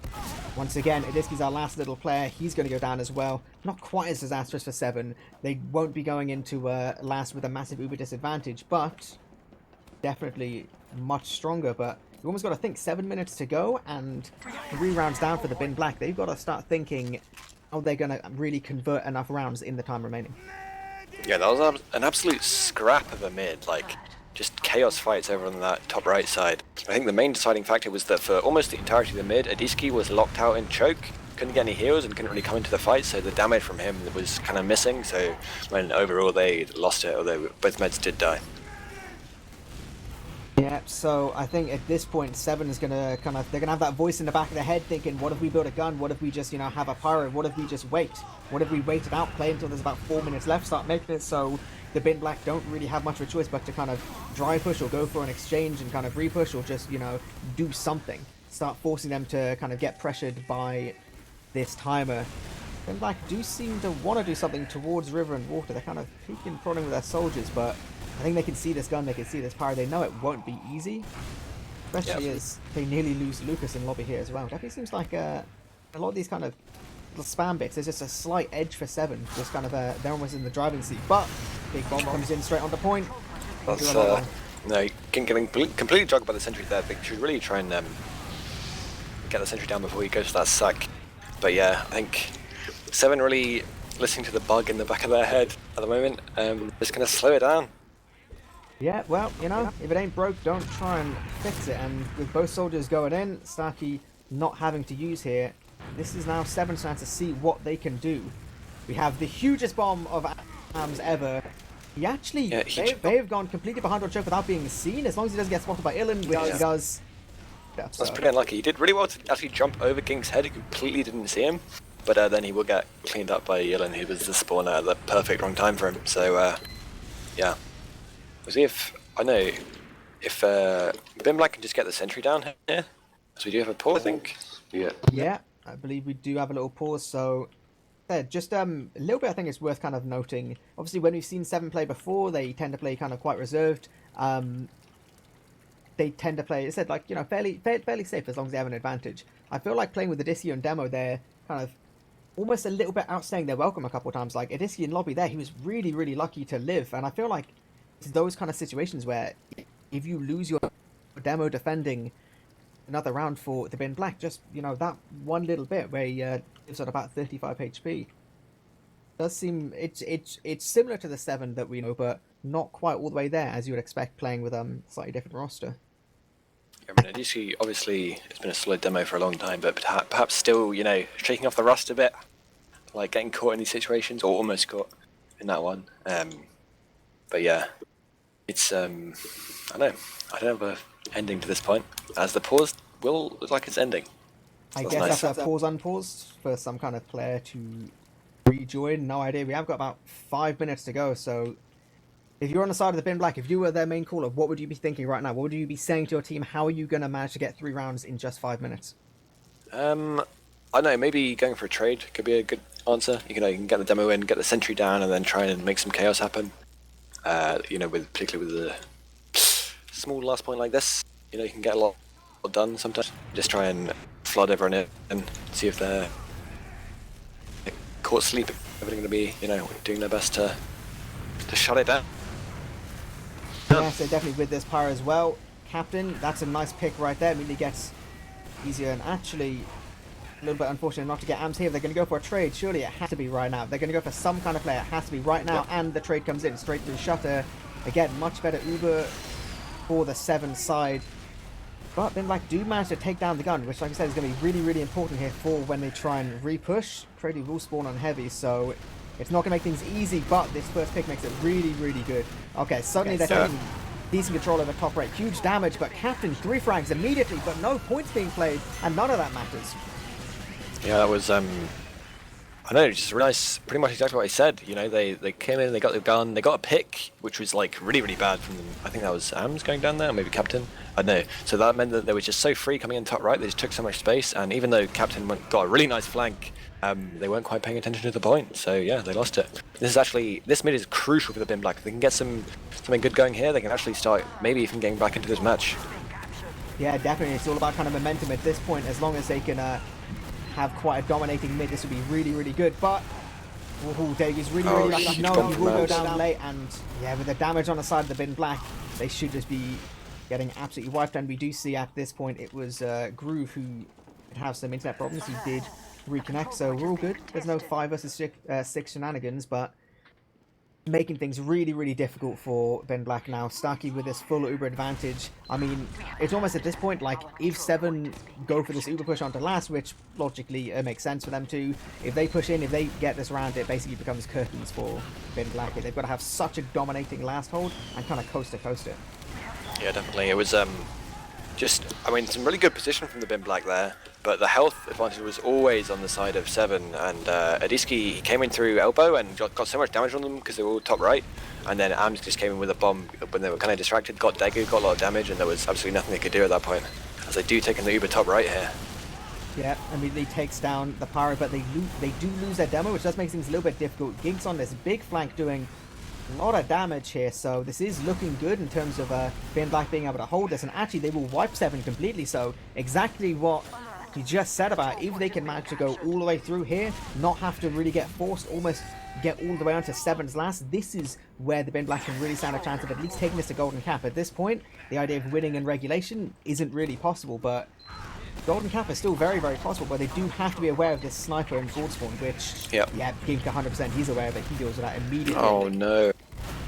once again, Ediski's our last little player. He's going to go down as well. Not quite as disastrous for Se7en. They won't be going into last with a massive uber disadvantage, but definitely much stronger. But you almost got to think 7 minutes to go and 3 rounds down for the Bin Black. They've got to start thinking how they're going to really convert enough rounds in the time remaining.
Yeah, that was an absolute scrap of a mid. Like, just chaos fights over on that top right side. I think the main deciding factor was that for almost the entirety of the mid, Ediski was locked out in choke, couldn't get any heals and couldn't really come into the fight, so the damage from him was kind of missing. So when overall they lost it, although both meds did die.
Yeah, so I think at this point, Se7en is going to they're going to have that voice in the back of their head thinking, what if we build a gun? What if we just, have a pyro? What if we just wait? What if we wait it out, play until there's about 4 minutes left, start making it so the Bin Black don't really have much of a choice but to kind of dry push or go for an exchange and kind of repush, or just, do something. Start forcing them to kind of get pressured by this timer. Bin Black do seem to want to do something towards River and Water. They're kind of peeking, prodding with their soldiers, but I think they can see this gun, they can see this power. They know it won't be easy, especially as they nearly lose Lucas in lobby here as well. Definitely seems like a lot of these kind of little spam bits, there's just a slight edge for Se7en. Just kind of they're almost in the driving seat, but big bomb comes in straight on the point.
That's no, getting completely drugged by the sentry there. They should really try and get the sentry down before he goes for that sack. But yeah, I think Se7en really listening to the bug in the back of their head at the moment. Just gonna slow it down.
Yeah, well, if it ain't broke, don't try and fix it. And with both soldiers going in, Starkey not having to use here, this is now Se7en's chance to see what they can do. We have the hugest bomb of Eemes ever. He actually, they have gone completely behind on choke without being seen, as long as he doesn't get spotted by Illan, which he does.
That's pretty unlucky. He did really well to actually jump over King's head. He completely didn't see him. But then he will get cleaned up by Illan, who was the spawner at the perfect wrong time for him. So, yeah. We'll see if Bin Black can just get the sentry down here. So we do have a pause, I think.
Yeah, I believe we do have a little pause. So, just a little bit. I think it's worth kind of noting. Obviously, when we've seen Se7en play before, they tend to play kind of quite reserved. They tend to play, fairly safe as long as they have an advantage. I feel like playing with Ediski and Demo, they're kind of almost a little bit outstaying their welcome a couple of times. Like Ediski in lobby there, he was really, really lucky to live, and I feel like it's those kind of situations where if you lose your Demo defending another round for the Bin Black, just, that one little bit where he lives at about 35 HP. Does seem, it's similar to the Se7en that we know, but not quite all the way there, as you would expect playing with a slightly different roster.
I mean, Adisi, obviously, it's been a solid demo for a long time, but perhaps still, you know, shaking off the rust a bit, like getting caught in these situations, or almost caught in that one. But yeah, it's, I don't know, I don't have an ending to this point, as the pause will look like it's ending.
I
That's
guess
nice.
that's a pause unpause for some kind of player to rejoin. No idea. We have got about 5 minutes to go, so if you're on the side of the bin black, if you were their main caller, what would you be thinking right now? What would you be saying to your team? How are you going to manage to get 3 rounds in just 5 minutes?
I don't know, maybe going for a trade could be a good answer. You can get the demo in, get the sentry down, and then try and make some chaos happen. You know, particularly with a small last point like this, you know, you can get a lot done sometimes. Just try and flood everyone in and see if they're caught sleeping. Everything going to be, you know, doing their best to shut it down.
Yeah, so definitely with this Pyro as well. Captain, that's a nice pick right there. Immediately gets easier, and actually a little bit unfortunate not to get Eemes here. They're going to go for a trade. Surely it has to be right now. They're going to go for some kind of player. It has to be right now, and the trade comes in straight through Shutter. Again, much better Uber for the Se7en side. But then, like, do manage to take down the gun, which, like I said, is going to be really, really important here for when they try and repush. Trade will spawn on heavy, so it's not going to make things easy, but this first pick makes it really, really good. Okay, suddenly they're taking decent control over top right. Huge damage, but Captain 3 frags immediately, but no points being played, and none of that matters.
Yeah, that was, I know, just really nice, pretty much exactly what I said. You know, they came in, they got the gun, they got a pick, which was like really, really bad from them. I think that was Eemes going down there, or maybe Captain. I don't know. So that meant that they were just so free coming in top right, they just took so much space, and even though Captain got a really nice flank, they weren't quite paying attention to the point, so yeah, they lost it. This mid is crucial for the bin black. If they can get something good going here, they can actually start maybe even getting back into this match.
Yeah, definitely. It's all about kind of momentum at this point. As long as they can have quite a dominating mid, this would be really, really good. But Davey's really, really lucky. No, he will go down late, and yeah, with the damage on the side of the bin black, they should just be getting absolutely wiped. And we do see at this point it was Groove who could have some internet problems. He did reconnect, so we're all good. There's no 5 versus 6 shenanigans, but making things really, really difficult for bin black now. Starkey with this full Uber advantage. I mean, it's almost at this point like if Se7en go for this Uber push onto last, which logically makes sense for them to. If they push in, if they get this round, it basically becomes curtains for bin black. They've got to have such a dominating last hold and kind of coast to coast it.
Yeah, definitely. It was just, I mean, some really good position from the bin black there, but the health advantage was always on the side of Se7en, and Adiski, he came in through elbow and got so much damage on them because they were all top right, and then Eemes just came in with a bomb when they were kind of distracted, got Daegu, got a lot of damage, and there was absolutely nothing they could do at that point, as they do take in the Uber top right here.
Yeah, immediately takes down the Pyro, but they do lose their demo, which does make things a little bit difficult. Gigs on this big flank doing a lot of damage here, so this is looking good in terms of bin black being able to hold this, and actually they will wipe Se7en completely, so exactly what you just said about if they can manage to go all the way through here, not have to really get forced, almost get all the way onto Se7en's last, this is where the bin black can really stand a chance of at least taking this to golden cap. At this point, the idea of winning in regulation isn't really possible, but golden cap is still very, very possible, but they do have to be aware of this sniper and broad spawn, which, yeah, Gink 100%, he's aware of it, he deals with that immediately.
Oh no.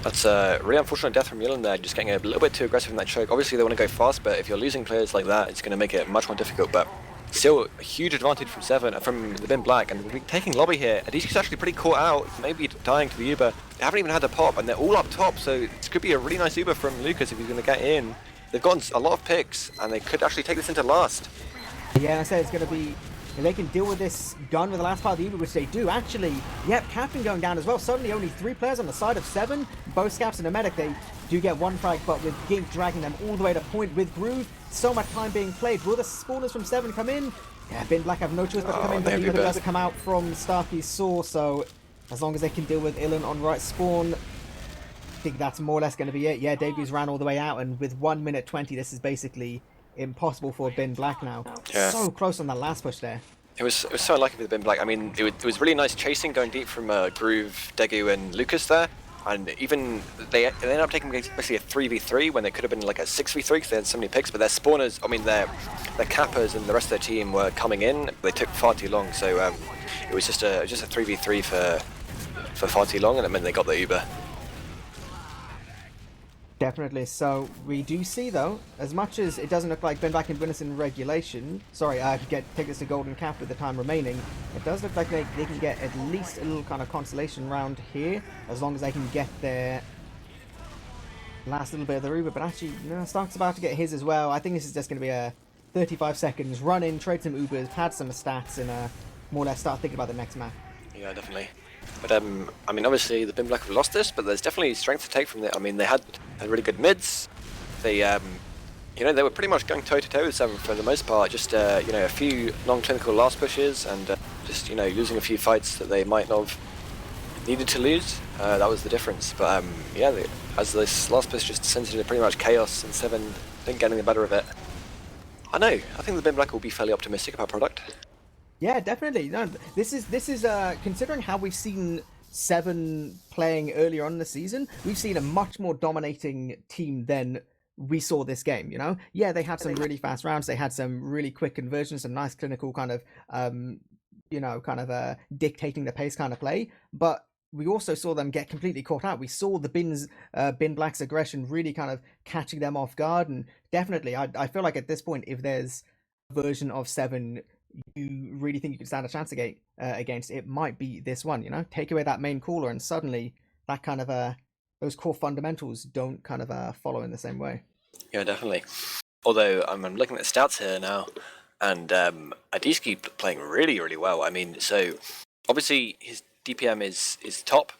That's a really unfortunate death from Yulin there, just getting a little bit too aggressive in that choke. Obviously they want to go fast, but if you're losing players like that, it's going to make it much more difficult, but still a huge advantage from Se7en, from the bin black, and we're taking lobby here. Adiski's actually pretty caught out, maybe dying to the Uber. They haven't even had a pop, and they're all up top, so this could be a really nice Uber from Lucas if he's going to get in. They've gotten a lot of picks, and they could actually take this into last.
Yeah, I said it's going to be, if they can deal with this gun with the last part of the Uber, which they do, actually, yep, Captain going down as well. Suddenly only 3 players on the side of Se7en, both Scaps and a medic. They do get 1 frag, but with Gink dragging them all the way to point with Groove, so much time being played. Will the spawners from Se7en come in? Yeah, bin black have no choice but to come in, but the Uber does come out from Starkey's Saw, so as long as they can deal with Ilan on right spawn, I think that's more or less going to be it. Yeah, Dagu's ran all the way out, and with 1 minute 20, this is basically impossible for bin black now.
Yeah.
So close on that last push there.
It was so unlucky for the bin black. I mean, it was really nice chasing, going deep from Groove, Daegu, and Lucas there. And even they ended up taking basically a 3v3 when they could have been like a 6v3 because they had so many picks. But their spawners, I mean, their cappers and the rest of their team were coming in. They took far too long, so it was just a 3v3 for far too long, and it meant they got the Uber.
Definitely. So we do see, though, as much as it doesn't look like Ben Black can win us in regulation, sorry, take this to golden cap with the time remaining, it does look like they can get at least a little kind of consolation round here, as long as they can get their last little bit of the Uber. But actually, no, Stark's about to get his as well. I think this is just going to be a 35 seconds run in, trade some Ubers, pad some stats, and more or less start thinking about the next map.
Yeah, definitely. But I mean, obviously the Bin Black have lost this, but there's definitely strength to take from it. I mean, they had really good mids. They, you know, they were pretty much going toe to toe with Se7en for the most part. Just you know, a few non-clinical last pushes and just losing a few fights that they might not have needed to lose. That was the difference. But yeah, as this last push just descended into pretty much chaos, and Se7en didn't get any better of it. I know. I think the Bin Black will be fairly optimistic about product.
Yeah, definitely. No, this is considering how we've seen Se7en playing earlier on in the season, we've seen a much more dominating team than we saw this game. You know, yeah, they had some really fast rounds, they had some really quick conversions, some nice clinical kind of dictating the pace kind of play, but we also saw them get completely caught out. We saw the Bin Black's aggression really kind of catching them off guard, and definitely, I feel like at this point, if there's a version of Se7en you really think you could stand a chance against, it might be this one. You know, take away that main caller, and suddenly that kind of those core fundamentals don't kind of follow in the same way.
Yeah, definitely. Although I'm looking at the stats here now, and Adiski playing really, really well. I mean, so obviously his DPM is top,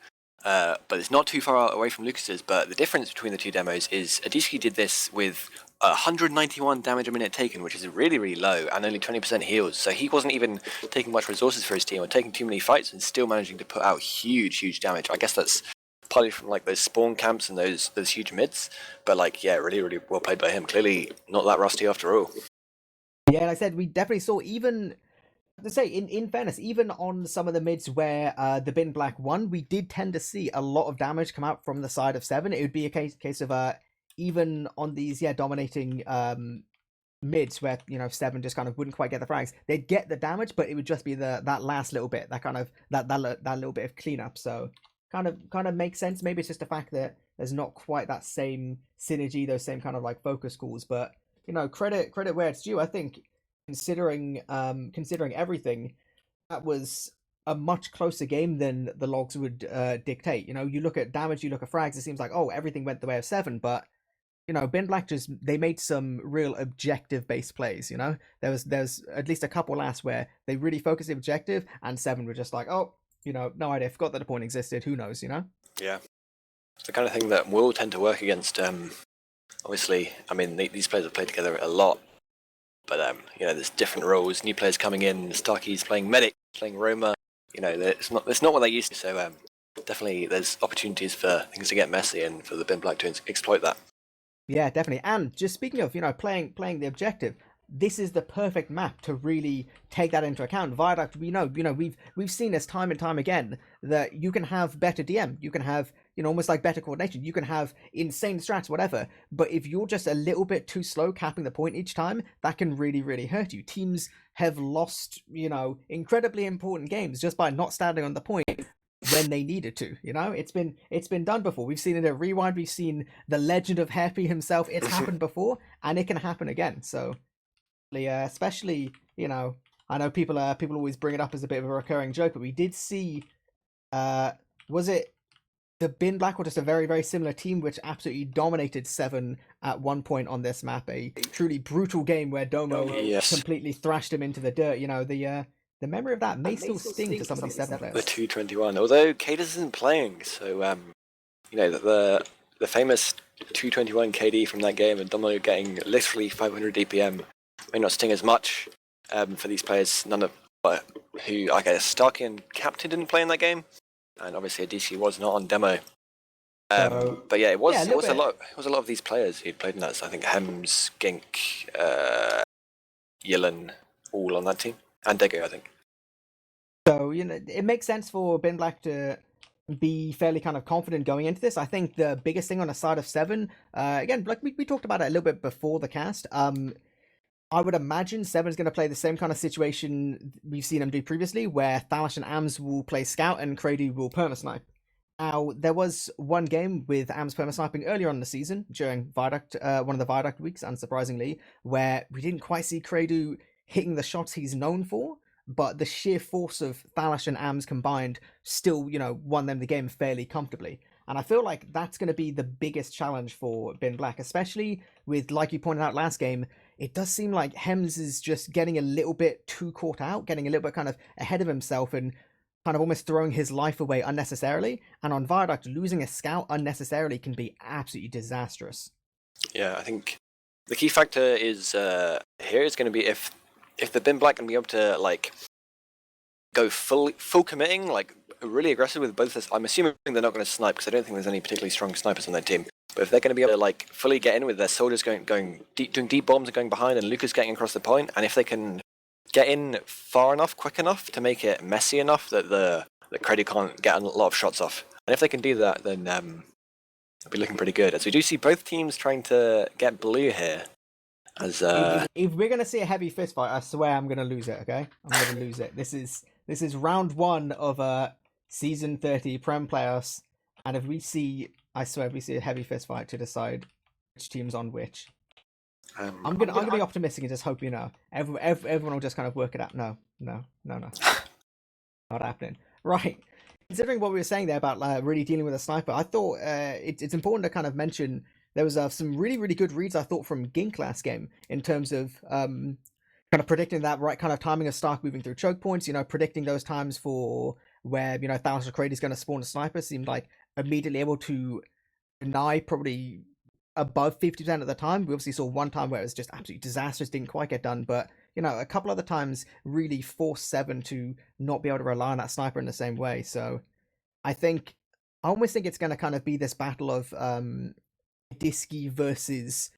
but it's not too far away from Lucas's. But the difference between the two demos is Adiski did this with 191 damage a minute taken, which is really, really low, and only 20% heals. So he wasn't even taking much resources for his team or taking too many fights and still managing to put out huge damage. I guess that's partly from like those spawn camps and those huge mids, but like, yeah, really, really well played by him. Clearly not that rusty after all.
Yeah, and I said we definitely saw, even to say in fairness, even on some of the mids where the Bin Black won, we did tend to see a lot of damage come out from the side of Se7en. It would be a case of even on these dominating mids where Se7en just kind of wouldn't quite get the frags, they'd get the damage, but it would just be that last little bit, that kind of that little bit of cleanup. So kind of makes sense. Maybe it's just the fact that there's not quite that same synergy, those same kind of like focus calls. But credit where it's due. I think considering everything, that was a much closer game than the logs would dictate. You look at damage, you look at frags, it seems like, oh, everything went the way of Se7en, but Bin Black they made some real objective based plays. There's at least a couple last where they really focused the objective, and Se7en were just like, oh, no idea, forgot that the point existed, who knows.
Yeah, it's the kind of thing that will tend to work against. Obviously, I mean, these players have played together a lot, but there's different roles, new players coming in. Starkey's playing medic, playing Roma. It's not what they used to. So definitely, there's opportunities for things to get messy and for the Bin Black to exploit that.
Yeah, definitely. And just speaking of, playing the objective, this is the perfect map to really take that into account. Viaduct, we know, we've seen this time and time again, that you can have better DM, you can have, almost like better coordination, you can have insane strats, whatever. But if you're just a little bit too slow capping the point each time, that can really, really hurt you. Teams have lost, incredibly important games just by not standing on the point when they needed to. It's been done before. We've seen it at Rewind, we've seen the legend of Happy himself. It's happened before, and it can happen again. So especially, I know people always bring it up as a bit of a recurring joke, but we did see, was it the Bin Black or just a very, very similar team which absolutely dominated Se7en at one point on this map, a truly brutal game where Domo completely thrashed him into the dirt. The memory of that may still sting to some of these Se7en players.
The 221, although Cadus isn't playing, so the famous 221 KD from that game and Domo getting literally 500 DPM may not sting as much for these players. None of who, I guess, Starkey and Captain didn't play in that game, and obviously DC was not on demo. But yeah, it was a lot of these players who'd played in that. So I think Hems, Gink, Yillen, all on that team, and Dego, I think.
So it makes sense for Bin Black to be fairly kind of confident going into this. I think the biggest thing on the side of Se7en, again, like we talked about it a little bit before the cast. I would imagine Se7en's going to play the same kind of situation we've seen him do previously, where Thalash and Eemes will play Scout and Crady will perma-snipe. Now, there was one game with Eemes perma sniping earlier on in the season during Viaduct, one of the Viaduct weeks, unsurprisingly, where we didn't quite see Credu hitting the shots he's known for, but the sheer force of Thalash and Eemes combined still, won them the game fairly comfortably. And I feel like that's going to be the biggest challenge for Bin Black, especially with, like you pointed out last game, it does seem like Hems is just getting a little bit too caught out, getting a little bit kind of ahead of himself and kind of almost throwing his life away unnecessarily. And on Viaduct, losing a scout unnecessarily can be absolutely disastrous.
Yeah, I think the key factor is here is going to be if the Bin Black can be able to like go full committing, like really aggressive with both. I'm assuming they're not going to snipe because I don't think there's any particularly strong snipers on their team. But if they're going to be able to like fully get in with their soldiers going deep, doing deep bombs and going behind, and Lucas getting across the point, and if they can get in far enough, quick enough to make it messy enough that the Credy can't get a lot of shots off, and if they can do that, then it'll be looking pretty good. As we do see both teams trying to get blue here. As
if we're gonna see a heavy fist fight, I swear I'm gonna lose it. Okay, I'm gonna lose it. This is round 1 of season 30 Prem playoffs, and if we see, I swear, if we see a heavy fist fight to decide which team's on which. I'm gonna be optimistic and just hope everyone will just kind of work it out. No, not happening. Right. Considering what we were saying there about really dealing with a sniper, I thought it's important to kind of mention there was some really, really good reads I thought from Gink last game in terms of kind of predicting that right kind of timing of Stark moving through choke points, predicting those times for where, Thalass or Crady is going to spawn a sniper, seemed like immediately able to deny probably above 50% of the time. We obviously saw one time where it was just absolutely disastrous, didn't quite get done, but a couple other times really forced Se7en to not be able to rely on that sniper in the same way. So I almost think it's going to kind of be this battle of Disky versus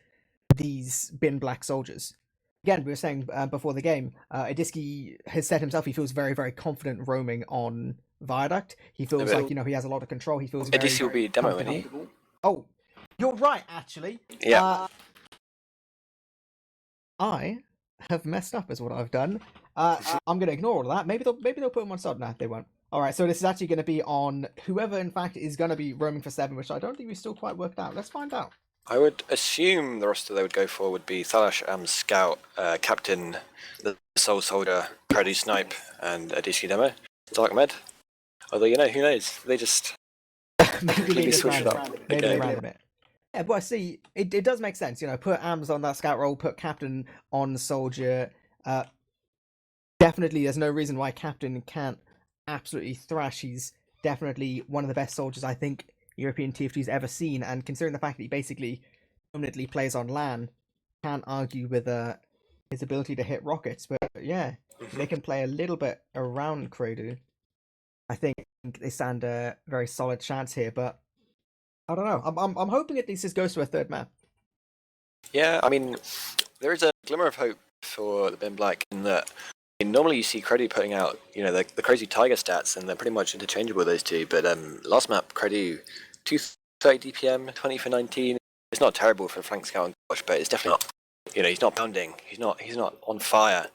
these Bin Black soldiers. Again, we were saying before the game, Adiski has said himself he feels very, very confident roaming on Viaduct. He feels like, he has a lot of control. He feels very,
Adiski will be demo, won't he?
Oh, you're right, actually.
Yeah.
I have messed up is what I've done. I'm going to ignore all of that. Maybe they'll put him on sod. No, they won't. All right, so this is actually going to be on whoever, in fact, is going to be roaming for Se7en, which I don't think we still quite worked out. Let's find out.
I would assume the roster they would go for would be Thalash, Scout, Captain, the Soul Soldier, Credy Snipe, and Adishi Demo. Dark Med. Although, who knows? They just
maybe they
switch it up.
Maybe they random it. Yeah, but I see, it does make sense. Put Eemes on that Scout role, put Captain on Soldier. Definitely, there's no reason why Captain can't absolutely thrash. He's definitely one of the best soldiers I think European TFT's ever seen, and considering the fact that he basically permanently plays on LAN, can't argue with his ability to hit rockets. But yeah, they can play a little bit around Credu. I think they stand a very solid chance here, but I don't know. I'm hoping at least this goes to a third map.
Yeah, I mean, there is a glimmer of hope for the Bin Black in that normally you see Credy putting out, the crazy Tiger stats, and they're pretty much interchangeable, those two. But last map, Credy, 230 DPM, 20 for 19. It's not terrible for flank scout and watch, but it's definitely not. He's not pounding. He's not on fire.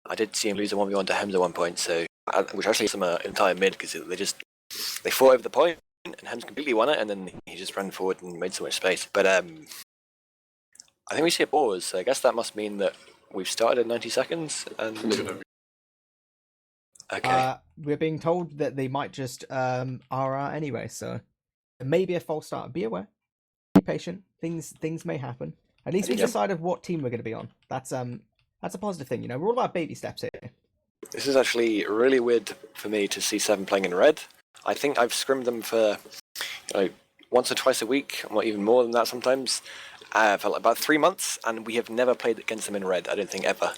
I did see him lose a 1v1 to Hems at one point, so which actually some entire mid because they fought over the point, and Hems completely won it, and then he just ran forward and made so much space. But I think we see a pause, so I guess that must mean that we've started at 90 seconds, and okay.
We're being told that they might just RR anyway, so it may be a false start. Be aware, be patient. Things may happen. At least we decided what team we're going to be on. That's a positive thing. We're all about baby steps here.
This is actually really weird for me to see Se7en playing in red. I think I've scrimmed them for once or twice a week, or even more than that sometimes. For about 3 months, and we have never played against them in red. I don't think ever.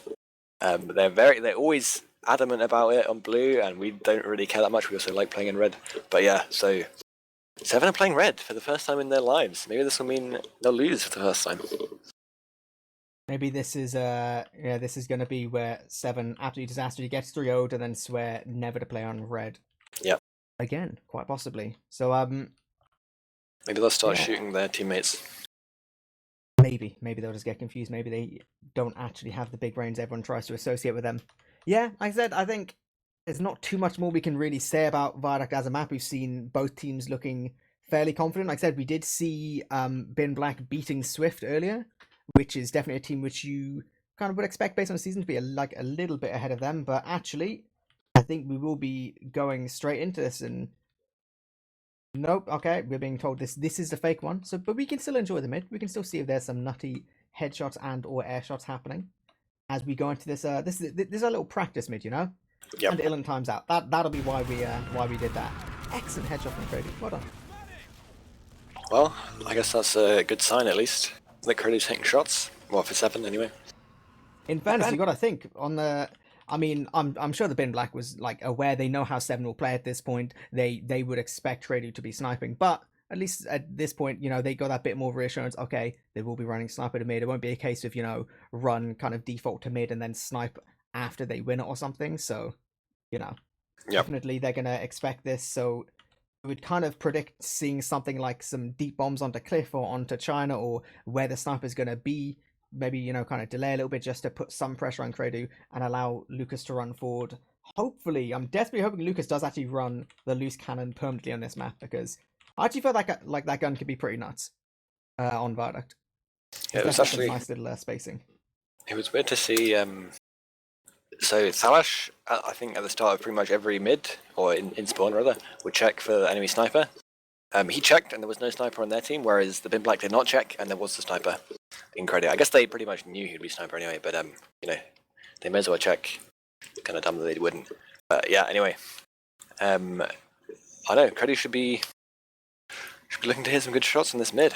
They're always adamant about it on blue, and we don't really care that much. We also like playing in red. But yeah, so Se7en are playing red for the first time in their lives. Maybe this will mean they'll lose for the first time.
Maybe this is going to be where Se7en absolutely disaster. He gets 3-0'd and then swear never to play on red.
Yeah.
Again, quite possibly. So
maybe they'll start shooting their teammates.
Maybe they'll just get confused. Maybe they don't actually have the big brains everyone tries to associate with them. Yeah, like I said, I think there's not too much more we can really say about Viaduct as a map. We've seen both teams looking fairly confident. Like I said, we did see Bin Black beating Swift earlier, which is definitely a team which you kind of would expect based on the season to be a little bit ahead of them. But actually, I think we will be going straight into this. And nope, okay, we're being told this is the fake one. So, but we can still enjoy the mid. We can still see if there's some nutty headshots and or air shots happening as we go into this. This is a little practice mid, you know.
Yep.
And Illan times out. That'll be why we did that. Excellent headshot from Crady. Well done.
Well, I guess that's a good sign at least that Crady's taking shots. Well, for Se7en anyway.
In fairness, you got to think on the. I mean, I'm sure the Bin Black was like aware. They know how Se7en will play at this point. They would expect Crady to be sniping, but at least at this point, you know, they got that bit more reassurance. Okay, they will be running sniper to mid. It won't be a case of, you know, run kind of default to mid and then snipe after they win it or something. So, you know, definitely they're gonna expect this. So we would kind of predict seeing something like some deep bombs onto Cliff or onto China, or where the sniper's gonna be. Maybe, you know, kind of delay a little bit just to put some pressure on Crady and allow Lucas to run forward. Hopefully, I'm desperately hoping Lucas does actually run the loose cannon permanently on this map, because I actually feel like that gun could be pretty nuts on Viaduct.
Yeah, it was actually
nice little spacing.
It was weird to see. So Thalash, I think at the start of pretty much every mid, or in spawn rather, would check for the enemy sniper. He checked and there was no sniper on their team, whereas the Bin Black did not check and there was the sniper in Crady. I guess they pretty much knew he'd be sniper anyway, but you know, they may as well check. Kind of dumb that they wouldn't. But yeah, anyway, I know Crady should be looking to hit some good shots in this mid.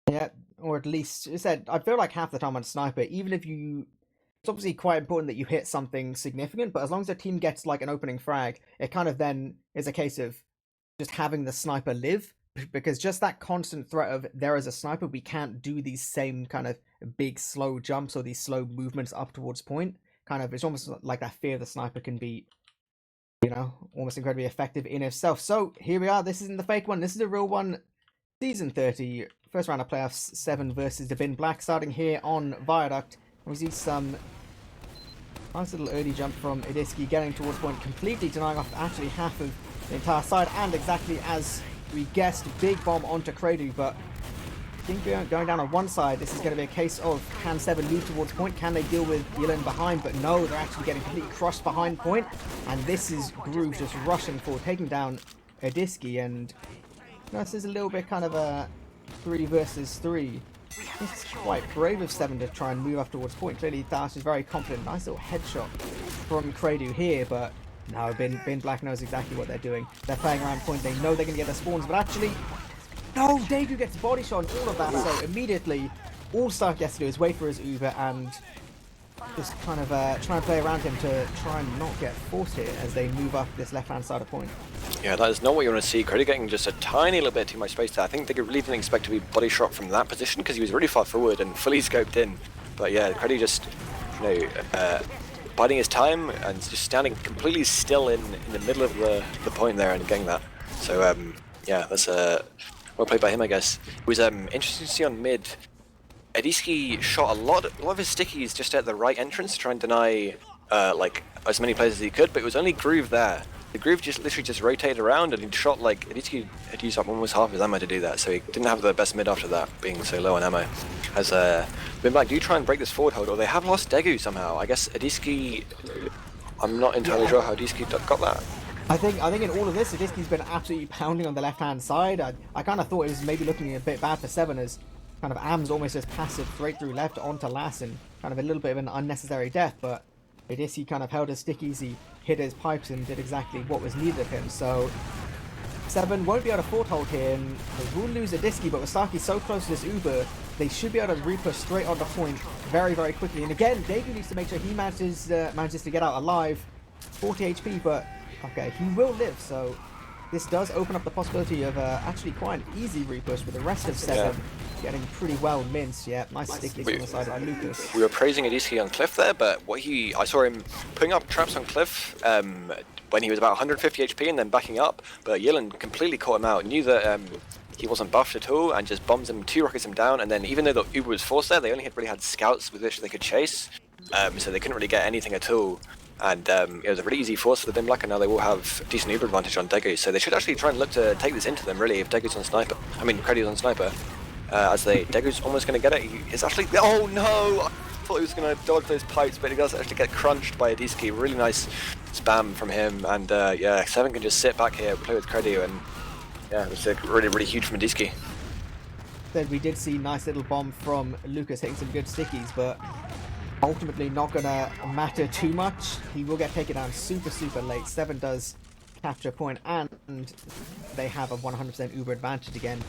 Yeah, or at least I said I feel like half the time on sniper, even if you. It's obviously quite important that you hit something significant, but as long as the team gets like an opening frag, it kind of then is a case of just having the sniper live, because just that constant threat of there is a sniper, we can't do these same kind of big slow jumps or these slow movements up towards point. Kind of, it's almost like that fear the sniper can be, you know, almost incredibly effective in itself. So here we are. This isn't the fake one. This is the real one. Season 30, first round of playoffs, Se7en versus the Bin Black, starting here on Viaduct. We see some nice little early jump from Eemes getting towards point, completely denying off actually half of the entire side, and exactly as we guessed, big bomb onto Crady. But I think we're going down on one side. This is going to be a case of, can Se7en move towards point? Can they deal with Dylan behind? But no, they're actually getting completely crushed behind point, and this is Groove just rushing forward, taking down Eemes. And you know, this is a little bit kind of a 3 versus 3. It's quite brave of Se7en to try and move up towards point. Clearly, Thalash is very confident. Nice little headshot from Crady here, but no, Bin Black knows exactly what they're doing. They're playing around point. They know they're going to get their spawns, but actually, no, Daegu gets body shot and all of that. So immediately, all Stark gets to do is wait for his Uber and just kind of try and play around him to try and not get forced here as they move up this left-hand side of point.
Yeah, that is not what you want to see. Crady getting just a tiny little bit too much space there. I think they really didn't expect to be body shot from that position because he was really far forward and fully scoped in. But yeah, Crady just, you know, biding his time and just standing completely still in the middle of the point there and getting that. So yeah, that's well played by him, I guess. It was interesting to see on mid. Eemes shot a lot of his stickies just at the right entrance to try and deny like as many players as he could, but it was only Groove there. The Groove just literally just rotated around and he shot like Eemes had used up almost half his ammo to do that, so he didn't have the best mid after that, being so low on ammo. As Bin Black do try and break this forward hold, or they have lost Daegu somehow. I guess Eemes, I'm not entirely sure how Eemes got that.
I think in all of this, Eemes been absolutely pounding on the left-hand side. I kind of thought it was maybe looking a bit bad for Se7en as kind of Eemes almost just passive straight through left onto Lass and kind of a little bit of an unnecessary death, but Eemes kind of held his stickies, he hit his pipes and did exactly what was needed of him. So Se7en won't be able to foothold here, and they will lose Eemes, but with Saki so close to this Uber, they should be able to repush straight onto point very, very quickly. And again, Daegu needs to make sure he manages to get out alive. 40 HP, but okay, he will live, so this does open up the possibility of actually quite an easy repush with the rest of Se7en getting pretty well minced. Yeah, nice stickies on the side of Lucas.
We were praising Eemes on Cliff there, but I saw him putting up traps on Cliff when he was about 150 HP and then backing up, but Yilin completely caught him out, knew that he wasn't buffed at all, and just bombs him, 2 rockets him down, and then even though the Uber was forced there, they only really had scouts with which they could chase, so they couldn't really get anything at all. And it was a really easy force for the Bin Black, and now they will have decent Uber advantage on Degu, so they should actually try and look to take this into them, really, if Degu's on Sniper. I mean, Creddy's on Sniper. Degu's almost going to get it. He's actually... Oh no! I thought he was going to dodge those pipes, but he does actually get crunched by Adiski. Really nice spam from him, and yeah, Se7en can just sit back here, play with Creddy, and yeah, it was really, really huge from Adiski.
Then we did see nice little bomb from Lucas hitting some good stickies, but ultimately not gonna matter too much. He will get taken down super late. Se7en does capture a point, and they have a 100% Uber advantage again.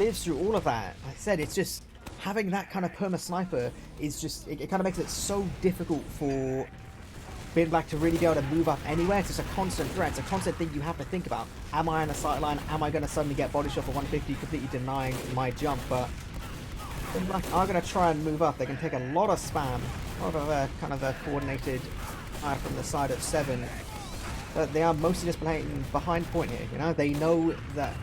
Lives through all of that. Like I said, it's just having that kind of perma sniper is just it kind of makes it so difficult for Bin Black to really be able to move up anywhere. It's just a constant threat. It's a constant thing you have to think about. Am I on a sight line? Am I going to suddenly get body shot for 150, completely denying my jump? But Bin Black are going to try and move up. They can take a lot of spam, a lot of kind of a coordinated fire from the side of Se7en. But they are mostly just playing behind point here. You know, they know that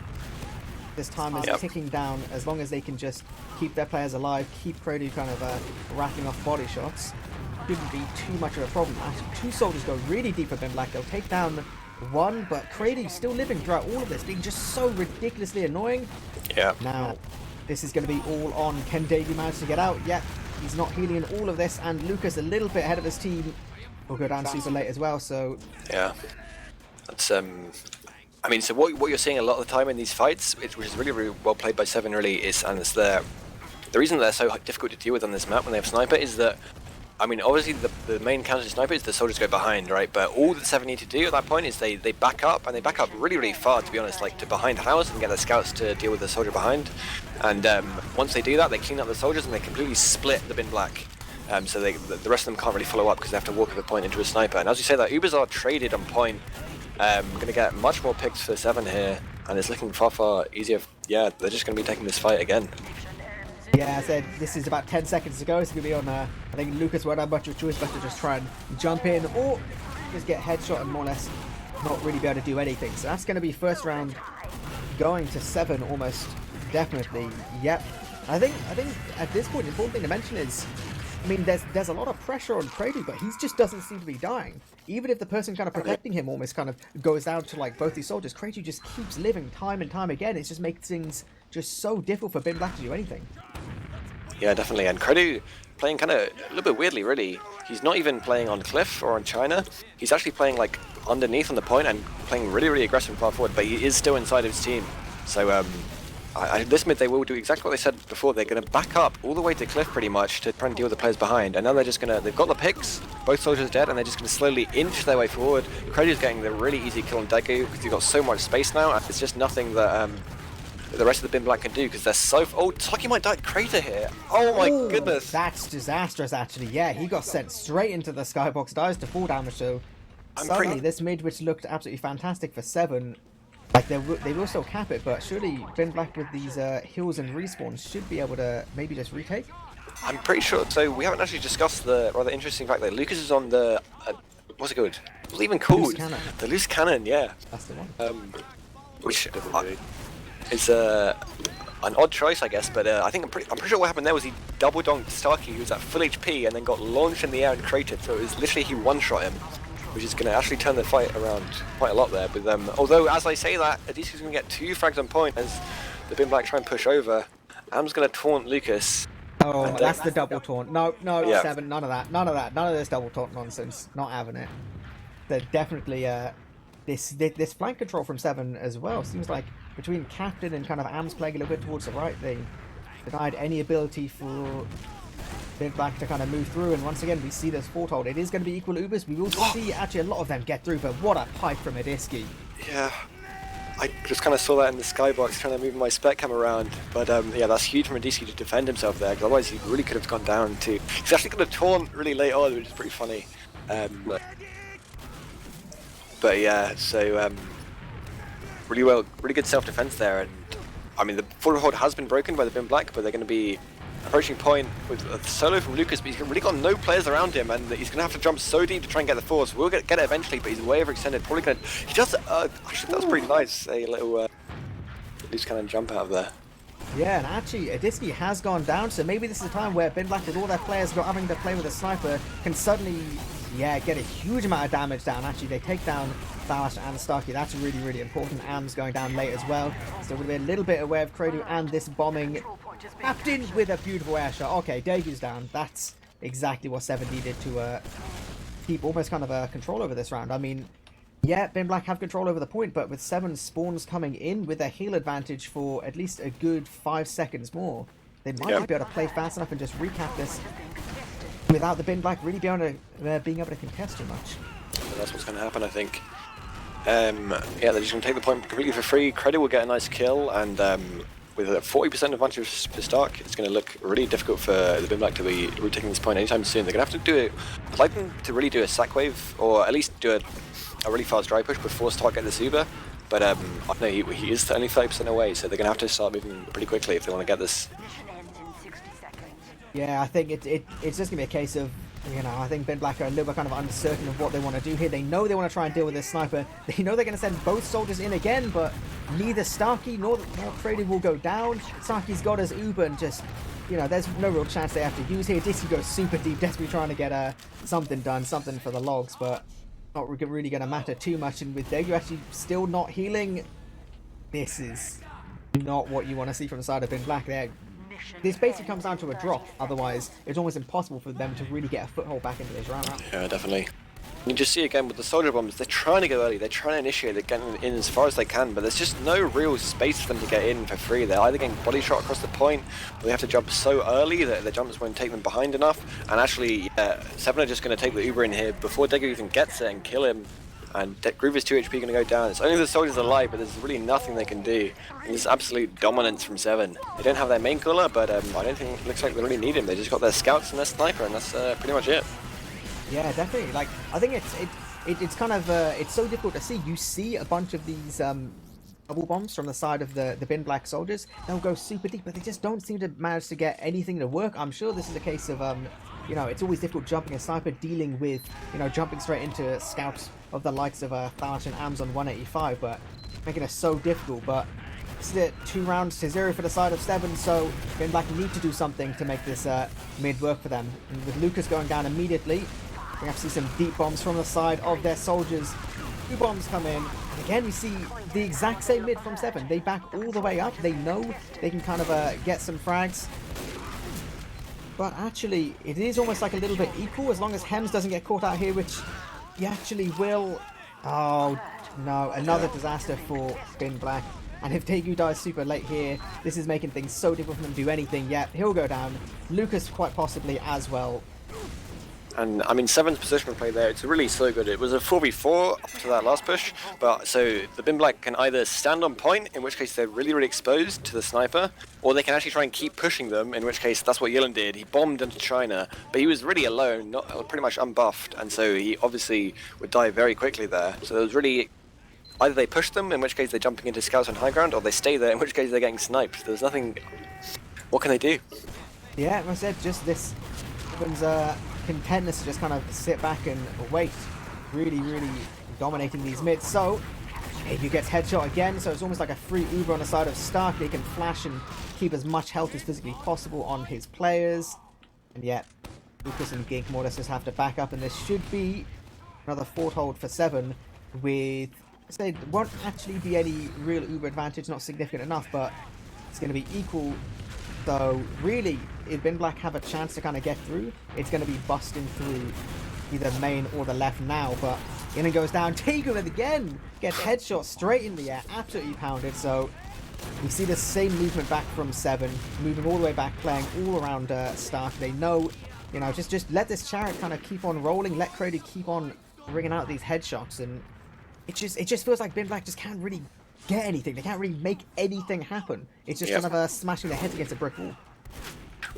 this time is ticking down. As long as they can just keep their players alive, keep Crody kind of racking off body shots, shouldn't be too much of a problem. Actually, 2 soldiers go really deep for Bin Black. They'll take down 1, but Crady's still living throughout all of this, being just so ridiculously annoying.
Yeah.
Now, this is going to be all on. Can Davey manage to get out? Yep, he's not healing in all of this, and Lucas a little bit ahead of his team will go down super late as well, so...
Yeah. That's, I mean, so what you're seeing a lot of the time in these fights, which is really, really well played by Se7en, really, is, and it's the reason they're so difficult to deal with on this map when they have Sniper is that, I mean, obviously the main counter to Sniper is the soldiers go behind, right? But all that Se7en need to do at that point is they back up, and they back up really, really far, to be honest, like to behind house and get the scouts to deal with the soldier behind. And once they do that, they clean up the soldiers and they completely split the Bin Black. So the rest of them can't really follow up because they have to walk over point into a Sniper. And as you say, that Ubers are traded on point. Going to get much more picks for Se7en here, and it's looking far easier. Yeah, they're just going to be taking this fight again.
Yeah, I said this is about 10 seconds to go. It's going to be on, I think Lucas won't have much of a choice but to just try and jump in or just get headshot and more or less not really be able to do anything. So that's going to be first round going to Se7en almost definitely. Yep. I think at this point the important thing to mention is, I mean, there's a lot of pressure on Crady, but he just doesn't seem to be dying. Even if the person kind of protecting him almost kind of goes down to like both these soldiers, Crady just keeps living time and time again. It just makes things just so difficult for Bin Black to do anything.
Yeah, definitely. And Crady playing kind of a little bit weirdly, really. He's not even playing on Cliff or on China. He's actually playing like underneath on the point and playing really, really aggressive and far forward, but he is still inside of his team. So this mid they will do exactly what they said before. They're going to back up all the way to Cliff pretty much to try and deal with the players behind. And now they're just going to, they've got the picks, both soldiers dead, and they're just going to slowly inch their way forward. Crady's getting the really easy kill on Degu because he's got so much space now. And it's just nothing that the rest of the Bin Black can do because they're so... Oh, Taki might die at Crater here. Oh my goodness.
That's disastrous actually. Yeah, he got sent straight into the skybox, dies to full damage. So suddenly this mid, which looked absolutely fantastic for Se7en, like they will still cap it, but surely Bin Black with these heals and respawns should be able to maybe just retake.
I'm pretty sure. So we haven't actually discussed the rather interesting fact that Lucas is on the what's it called? What's it even called?
Loose cannon.
The loose cannon, yeah.
That's the one.
Which is an odd choice, I guess. But I think I'm pretty sure what happened there was he double donked Starkey, who was at full HP, and then got launched in the air and cratered. So it was literally he one-shot him, which is going to actually turn the fight around quite a lot there. But although, as I say that, Adisi's going to get 2 frags on point as the Bin Black try and push over. Am's going to taunt Lucas.
Oh, that's the double taunt. No,
Yeah.
Se7en, none of that. None of this double taunt nonsense. Not having it. They're definitely, this flank control from Se7en as well. Seems like between Captain and kind of Am's playing a little bit towards the right, they denied any ability for Bin Black to kind of move through, and once again we see this foretold. It is going to be equal Ubers. We will see actually a lot of them get through, but what a pipe from Adiski.
Yeah, I just kind of saw that in the skybox trying to move my spec cam around, but yeah, that's huge from Adiski to defend himself there, because otherwise he really could have gone down to... He's actually going to taunt really late on, which is pretty funny. But yeah, so really good self-defense there, and I mean the foothold has been broken by the Bin Black, but they're going to be approaching point with a solo from Lucas, but he's really got no players around him, and he's going to have to jump so deep to try and get the force. We'll get it eventually, but he's way overextended. Probably going to... He does... actually, that was pretty nice. A little loose cannon jump out of there.
Yeah, and actually Adiski has gone down, so maybe this is a time where Bin Black, with all their players not having to play with a sniper, can suddenly Yeah, get a huge amount of damage down. Actually, they take down Gallywash and Starkey. That's really, really important. Eemes going down late as well. So we're a little bit aware of Kredu and this bombing. Tapped in with a beautiful air shot. Okay, Daegu's down. That's exactly what Se7en needed to keep almost kind of a control over this round. I mean, yeah, Ben Black have control over the point, but with 7 spawns coming in with a heal advantage for at least a good 5 seconds more, they might not be able to play fast enough and just recap this without the Bin Black really being able to contest too much.
So that's what's going to happen, I think. Yeah, they're just going to take the point completely for free. Kredu will get a nice kill, and with a 40% advantage for Stark, it's going to look really difficult for the Bin Black to be retaking this point anytime soon. They're going to have to do it. I'd like them to really do a sack wave, or at least do a really fast dry push before Stark get this Uber. But I know he is only 30% away, so they're going to have to start moving pretty quickly if they want to get this.
Yeah, I think it's just going to be a case of, you know, I think Ben Black are a little bit kind of uncertain of what they want to do here. They know they want to try and deal with this sniper. They know they're going to send both soldiers in again, but neither Starkey nor Kredu will go down. Starkey's got his Uber and just, you know, there's no real chance they have to use here. Disky goes super deep, desperately trying to get something done, something for the logs, but not really going to matter too much. And with Daegu actually still not healing, this is not what you want to see from the side of Ben Black there. This basically comes down to a drop, otherwise it's almost impossible for them to really get a foothold back into this round.
Yeah, definitely. You just see again with the soldier bombs, they're trying to go early, they're trying to initiate, they're getting in as far as they can, but there's just no real space for them to get in for free. They're either getting body shot across the point, or they have to jump so early that the jumps won't take them behind enough, and actually, Se7en are just going to take the Uber in here before Daegu even gets it and kill him. And Groover's 2 HP going to go down. It's only the soldiers alive, but there's really nothing they can do. And there's absolute dominance from Se7en. They don't have their main caller, but I don't think it looks like they really need him. They just got their scouts and their sniper, and that's pretty much it.
Yeah, definitely. Like, I think it's kind of it's so difficult to see. You see a bunch of these double bombs from the side of the Bin Black soldiers. They'll go super deep, but they just don't seem to manage to get anything to work. I'm sure this is a case of you know, it's always difficult jumping a sniper, dealing with, you know, jumping straight into scouts of the likes of Gallywash and Eemes on 185, but making it so difficult. But this is it, 2 rounds to 0 for the side of Se7en, so Bin Black need to do something to make this mid work for them. And with Lucas going down immediately, we have to see some deep bombs from the side of their soldiers. 2 bombs come in, and again we see the exact same mid from Se7en. They back all the way up, they know they can kind of get some frags. But actually, it is almost like a little bit equal as long as Eemes doesn't get caught out here, which he actually will. Oh, no. Another disaster for Bin Black. And if Daegu dies super late here, this is making things so difficult for them to do anything. Yet he'll go down. Lucas quite possibly as well.
And I mean, Se7en's positional play there, it's really so good. It was a 4v4 up to that last push, but so the Bin Black can either stand on point, in which case they're really, really exposed to the sniper, or they can actually try and keep pushing them, in which case that's what Yelan did. He bombed into China, but he was really alone, pretty much unbuffed, and so he obviously would die very quickly there. So there was really, either they push them, in which case they're jumping into scouts on high ground, or they stay there, in which case they're getting sniped. There's nothing, what can they do?
Yeah, as I said, just this Se7en's contentness to just kind of sit back and wait, really dominating these mids. So Daegu gets headshot again, so it's almost like a free Uber on the side of Stark. He can flash and keep as much health as physically possible on his players, and yet Lucas and Gink more or less just have to back up, and this should be another foothold for Se7en with, say, won't actually be any real Uber advantage, not significant enough, but it's going to be equal. So really, if Bin Black have a chance to kind of get through, it's going to be busting through either main or the left now. But in it goes down. Daegu again gets headshot straight in the air, absolutely pounded. So we see the same movement back from Se7en, moving all the way back, playing all around Stark. They know, you know, just let this chariot kind of keep on rolling, let Kredu keep on bringing out these headshots, and it just feels like Bin Black just can't really get anything. They can't really make anything happen. It's just kind of smashing their heads against a brick wall.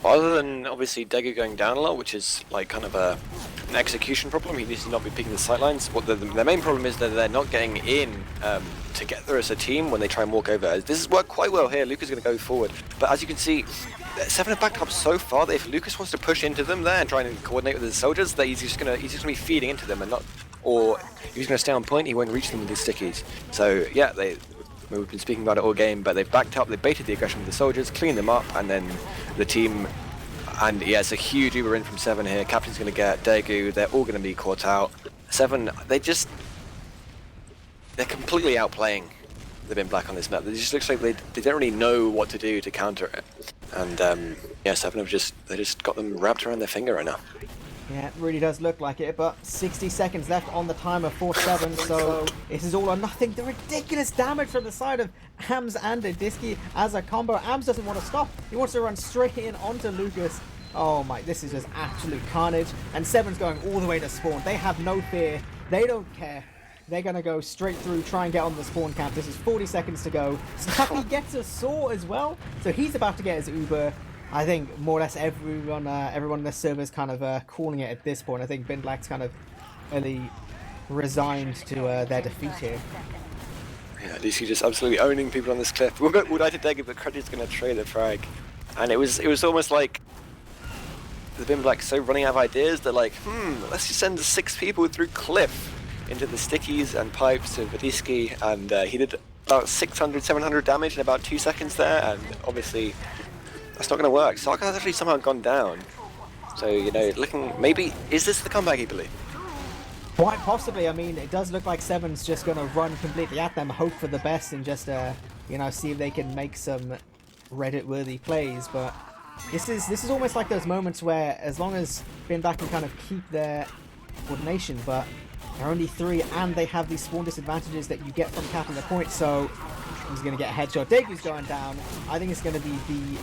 Well, other than obviously Daegu going down a lot, which is like kind of an execution problem, he needs to not be picking the sightlines. What the main problem is that they're not getting in to get there as a team when they try and walk over. This has worked quite well here. Lucas is going to go forward, but as you can see, Se7en have backed up so far that if Lucas wants to push into them there and try and coordinate with his soldiers, that he's just going to be feeding into them and not, or if he's going to stay on point, he won't reach them with his stickies. So yeah, we've been speaking about it all game, but they've backed up, they've baited the aggression with the soldiers, cleaned them up, and then the team And yeah, it's a huge Uber in from Se7en here. Captain's going to get Daegu. They're all going to be caught out. Se7en, they're completely outplaying the Bin Black on this map. It just looks like they don't really know what to do to counter it. And yeah, Se7en have just got them wrapped around their finger right now.
Yeah, it really does look like it, but 60 seconds left on the timer for Se7en, so this is all or nothing. The ridiculous damage from the side of Eemes and Diski as a combo. Eemes doesn't want to stop. He wants to run straight in onto Lucas. Oh my, this is just absolute carnage. And Se7en's going all the way to spawn. They have no fear. They don't care. They're going to go straight through, try and get on the spawn camp. This is 40 seconds to go. Stucky gets a saw as well, so he's about to get his Uber. I think more or less everyone in the server is kind of calling it at this point. I think Bin Black's kind of really resigned to their defeat here.
Yeah, DC just absolutely owning people on this cliff. We'll die to Daegu, but Credit's going to trade the frag. And it was almost like the Bin Black so running out of ideas that like, let's just send 6 people through cliff into the stickies and pipes to Vidiski, and he did about 600, 700 damage in about 2 seconds there, and obviously that's not going to work. Saka has actually somehow gone down. So, you know, looking, maybe, is this the comeback, eepily?
Quite possibly. I mean, it does look like Se7en's just going to run completely at them, hope for the best, and just, you know, see if they can make some Reddit-worthy plays. But this is almost like those moments where, as long as Bin Black can kind of keep their coordination, but they're only 3, and they have these spawn disadvantages that you get from capping the point, so he's going to get a headshot. Daegu's going down. I think it's going to be the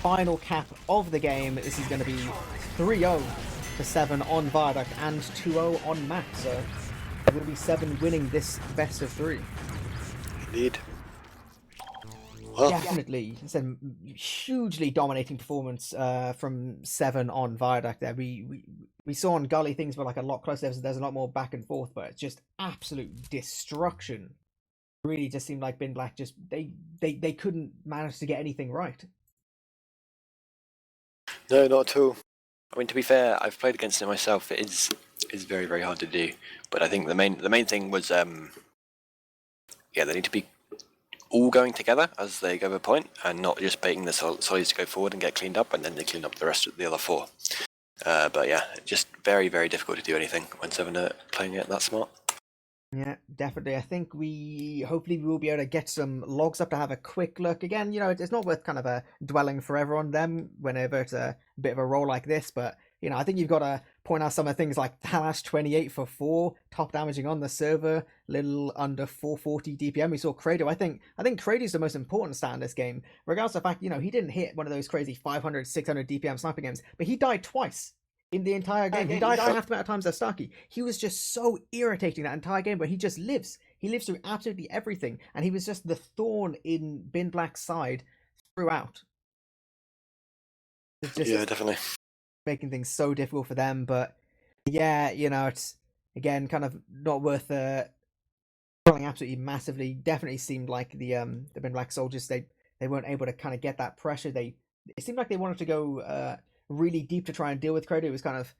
final cap of the game. This is going to be 3-0 to Se7en on Viaduct and 2-0 on Mac, so it will be Se7en winning this best of 3.
Indeed. Well,
Definitely, it's a hugely dominating performance from Se7en on Viaduct. There, we saw on Gully things were like a lot closer. There's a lot more back and forth, but it's just absolute destruction. Really, just seemed like Bin Black just they couldn't manage to get anything right.
no, not at all. I mean, to be fair, I've played against it myself. It is very, very hard to do. But I think the main thing was, yeah, they need to be all going together as they go over point, and not just baiting the solids to go forward and get cleaned up, and then they clean up the rest of the other 4. But yeah, just very, very difficult to do anything when Se7en are playing it that smart.
Yeah, definitely. I think hopefully we will be able to get some logs up to have a quick look. Again, you know, it's not worth kind of dwelling forever on them whenever it's a bit of a role like this, but, you know, I think you've got to point out some of the things like Talash 28 for 4, top damaging on the server, little under 440 DPM. We saw Credo. I think Credo's the most important stat in this game, regardless of the fact, you know, he didn't hit one of those crazy 500, 600 DPM sniping games, but he died twice. In the entire game. He died half the amount of times as Starkey. He was just so irritating that entire game, but he just lives. He lives through absolutely everything, and he was just the thorn in Bin Black's side throughout. It's just
Definitely.
Making things so difficult for them, but yeah, you know, it's, again, kind of not worth falling absolutely massively. Definitely seemed like the Bin Black soldiers, they weren't able to kind of get that pressure. It seemed like they wanted to go really deep to try and deal with Credo. It was kind of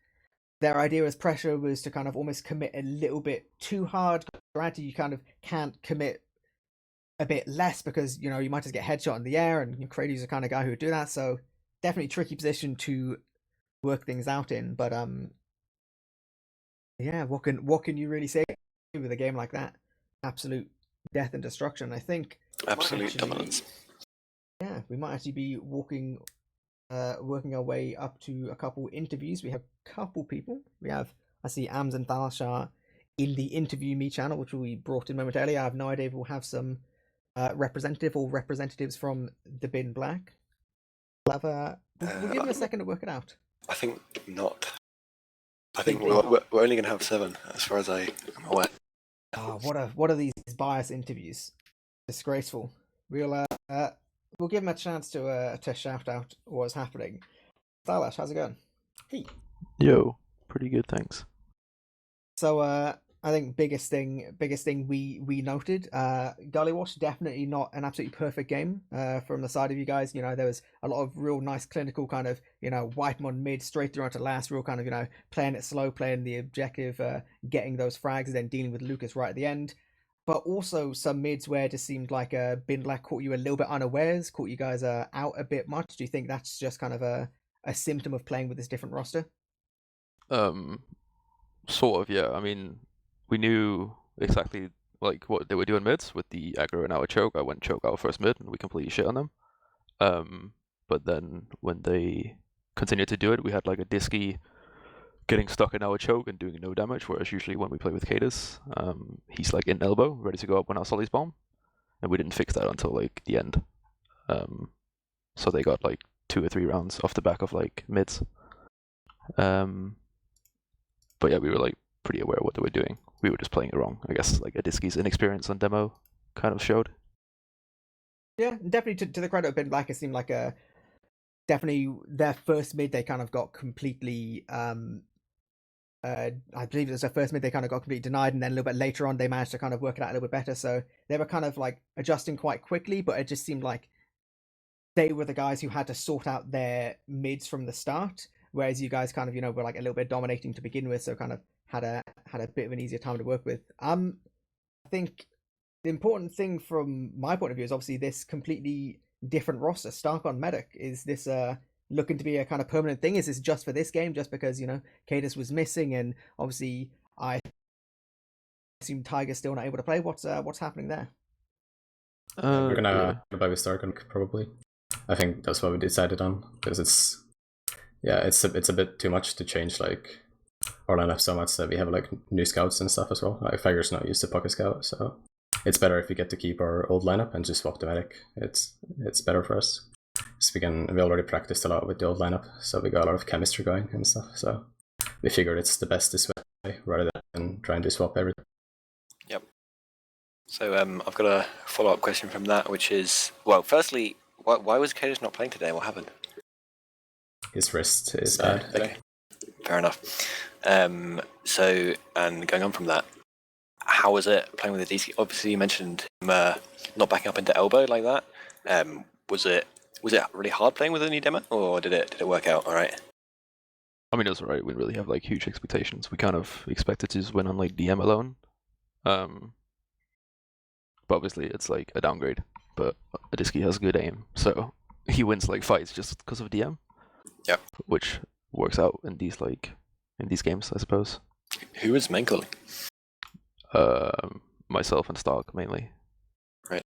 their idea as pressure was to kind of almost commit a little bit too hard. Granted, you kind of can't commit a bit less because, you know, you might just get headshot in the air, and Credo's the kind of guy who would do that. So definitely tricky position to work things out in. But yeah, what can you really say with a game like that? Absolute death and destruction. I think
Absolute dominance.
Yeah, we might actually be working our way up to a couple interviews. We have a couple people. I see Eemes and Thalash are in the Interview Me channel, which will be brought in momentarily. I have no idea if we'll have some representative or representatives from the Bin Black. We'll give them a second to work it out.
I think not. I think we're only going to have 7, as far as I'm aware.
Oh, what are these bias interviews? Disgraceful. We'll give him a chance to shout out what's happening. Stalemate, how's it going?
Hey. Yo, pretty good, thanks.
So I think biggest thing we noted, Gallywash, definitely not an absolutely perfect game from the side of you guys. You know, there was a lot of real nice clinical kind of, you know, wipe them on mid, straight through onto last, real kind of, you know, playing it slow, playing the objective, getting those frags, and then dealing with Lucas right at the end. But also some mids where it just seemed like Bin Black caught you a little bit unawares, caught you guys out a bit much. Do you think that's just kind of a symptom of playing with this different roster?
Sort of, yeah. I mean, we knew exactly like what they were doing mids with the aggro and our choke. I went choke our first mid and we completely shit on them. But then when they continued to do it, we had like a Disky getting stuck in our choke and doing no damage, whereas usually when we play with Cadus, he's like in elbow, ready to go up when our Sully's bomb. And we didn't fix that until like the end. So they got like 2 or 3 rounds off the back of like mids. But yeah, we were like pretty aware of what they were doing. We were just playing it wrong. I guess like Adisky's inexperience on demo kind of showed.
Yeah, definitely to the credit of Ben Black, it seemed like definitely their first mid they kind of got completely I believe it was their first mid they kind of got completely denied, and then a little bit later on they managed to kind of work it out a little bit better. So they were kind of like adjusting quite quickly, but it just seemed like they were the guys who had to sort out their mids from the start, whereas you guys kind of, were like a little bit dominating to begin with, so kind of had a bit of an easier time to work with. I think the important thing from my point of view is obviously this completely different roster. Stark Medic, is this looking to be a kind of permanent thing? Is this just for this game, just because Cadus was missing, and obviously I assume Tiger's still not able to play? What's happening there?
We're gonna play with Stark probably. I think that's what we decided on, because it's a bit too much to change like our lineup so much that we have like new scouts and stuff as well. Like Figer's not used to Pocket Scout, so it's better if we get to keep our old lineup and just swap the medic. It's better for us. So we already practiced a lot with the old lineup, so we got a lot of chemistry going and stuff. So we figured it's the best this way rather than trying to swap everything.
Yep. So I've got a follow-up question from that, which is, well, firstly, why was Cadus not playing today? What happened?
His wrist is bad.
Okay. Fair enough. So, and going on from that, how was it playing with the DC? Obviously, you mentioned him, not backing up into elbow like that. Was it really hard playing with a new demo, or did it work out all right?
I mean, it was alright. We didn't really have like huge expectations. We kind of expected to just win on like DM alone. But obviously, it's like a downgrade. But Adisky has good aim, so he wins like fights just because of DM.
Yep.
Which works out in these games, I suppose.
Who was main calling?
Myself and Stark mainly.
Right.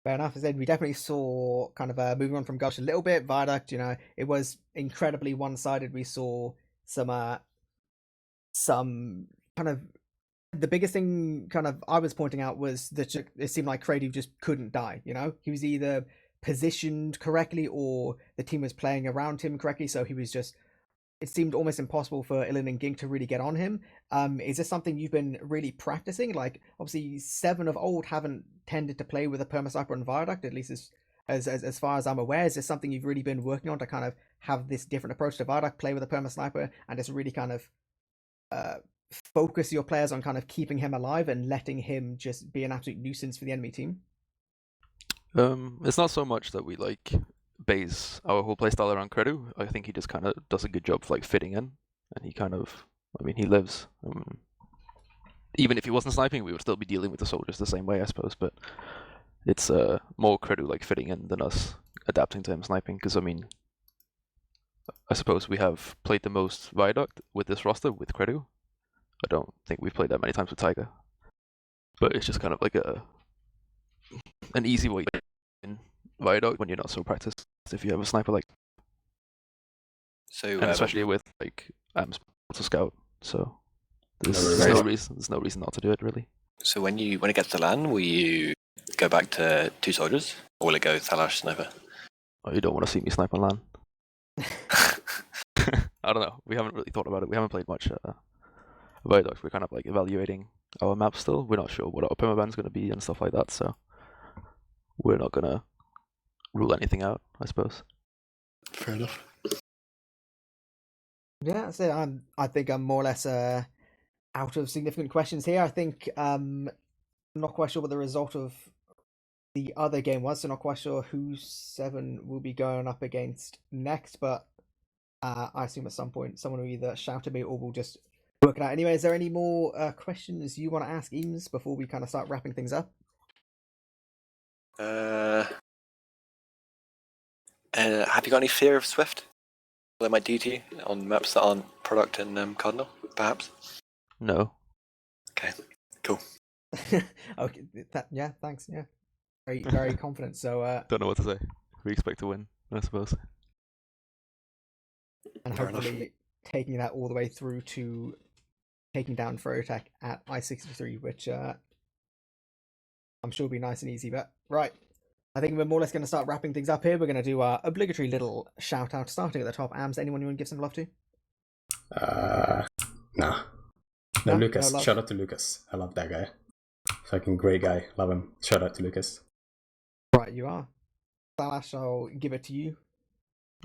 Fair enough. As I said, we definitely saw kind of moving on from Gush a little bit. Viaduct, it was incredibly one-sided. We saw some kind of, the biggest thing kind of I was pointing out was that it seemed like Crady just couldn't die. He was either positioned correctly or the team was playing around him correctly, so he was just, it seemed almost impossible for Ilin and Gink to really get on him. Is this something you've been really practicing? Like, obviously, Se7en of old haven't tended to play with a perma-sniper and Viaduct, at least as far as I'm aware. Is this something you've really been working on to kind of have this different approach to Viaduct, play with a perma-sniper, and just really kind of focus your players on kind of keeping him alive and letting him just be an absolute nuisance for the enemy team?
It's not so much that we like base our whole playstyle around Credu. I think he just kind of does a good job of like fitting in, and he kind of, I mean, he lives. Even if he wasn't sniping, we would still be dealing with the soldiers the same way, I suppose. But it's more Credu like fitting in than us adapting to him sniping. Because I mean, I suppose we have played the most Viaduct with this roster with Credu. I don't think we've played that many times with Tiger. But it's just kind of like an easy way in Viaduct when you're not so practiced if you have a sniper like.
So
and especially with like to scout, so there's no reason not to do it really.
So when it gets to LAN, will you go back to 2 soldiers, or will it go Thalash sniper?
Oh, you don't want to see me snipe on LAN. I don't know. We haven't really thought about it. We haven't played much Viaduct. We're kind of like evaluating our map still. We're not sure what our permaband's going to be and stuff like that, so we're not going to rule anything out, I suppose.
Fair enough.
Yeah, so I think I'm more or less out of significant questions here. I think I'm not quite sure what the result of the other game was, so not quite sure who Se7en will be going up against next, but I assume at some point someone will either shout at me or will just work it out. Anyway, is there any more questions you want to ask Eames before we kind of start wrapping things up?
Have you got any fear of Swift? What they might do to you on maps that aren't Product and Cardinal, perhaps?
No.
Okay, cool.
Okay, yeah, thanks. Yeah, very confident. So
Don't know what to say. We expect to win, I suppose.
and
Fair enough.
hopefully taking that all the way through to taking down Frotech at I-63, which I'm sure will be nice and easy. But right, I think we're more or less going to start wrapping things up here. We're going to do our obligatory little shout out, starting at the top. Ams, anyone you want to give some love to?
Nah. No, Lucas. Shout out to Lucas. I love that guy. Fucking great guy. Love him. Shout out to Lucas.
Right, you are. Salash, I'll give it to you.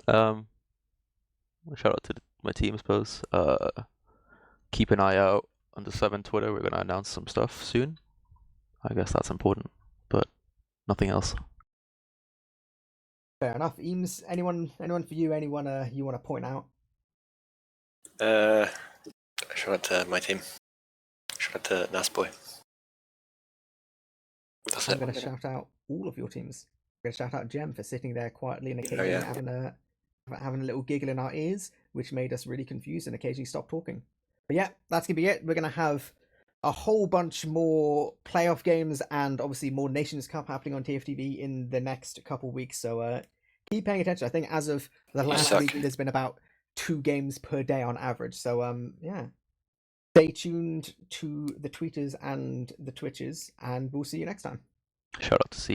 Shout out to my team, I suppose. Keep an eye out on the Se7en Twitter. We're going to announce some stuff soon. I guess that's important, but nothing else.
Fair enough. Eames, anyone for you? Anyone you want to point out?
Shout out to my team. Shout out to Nasboy.
I'm going to shout out all of your teams. I'm going to shout out Gemm for sitting there quietly and occasionally having a little giggle in our ears, which made us really confused and occasionally stop talking. But yeah, that's going to be it. We're going to have a whole bunch more playoff games and obviously more Nations Cup happening on TFTV in the next couple of weeks. So keep paying attention. I think as of the last week, there's been about 2 games per day on average. So yeah, stay tuned to the tweeters and the Twitches, and we'll see you next time.
Shout out to C.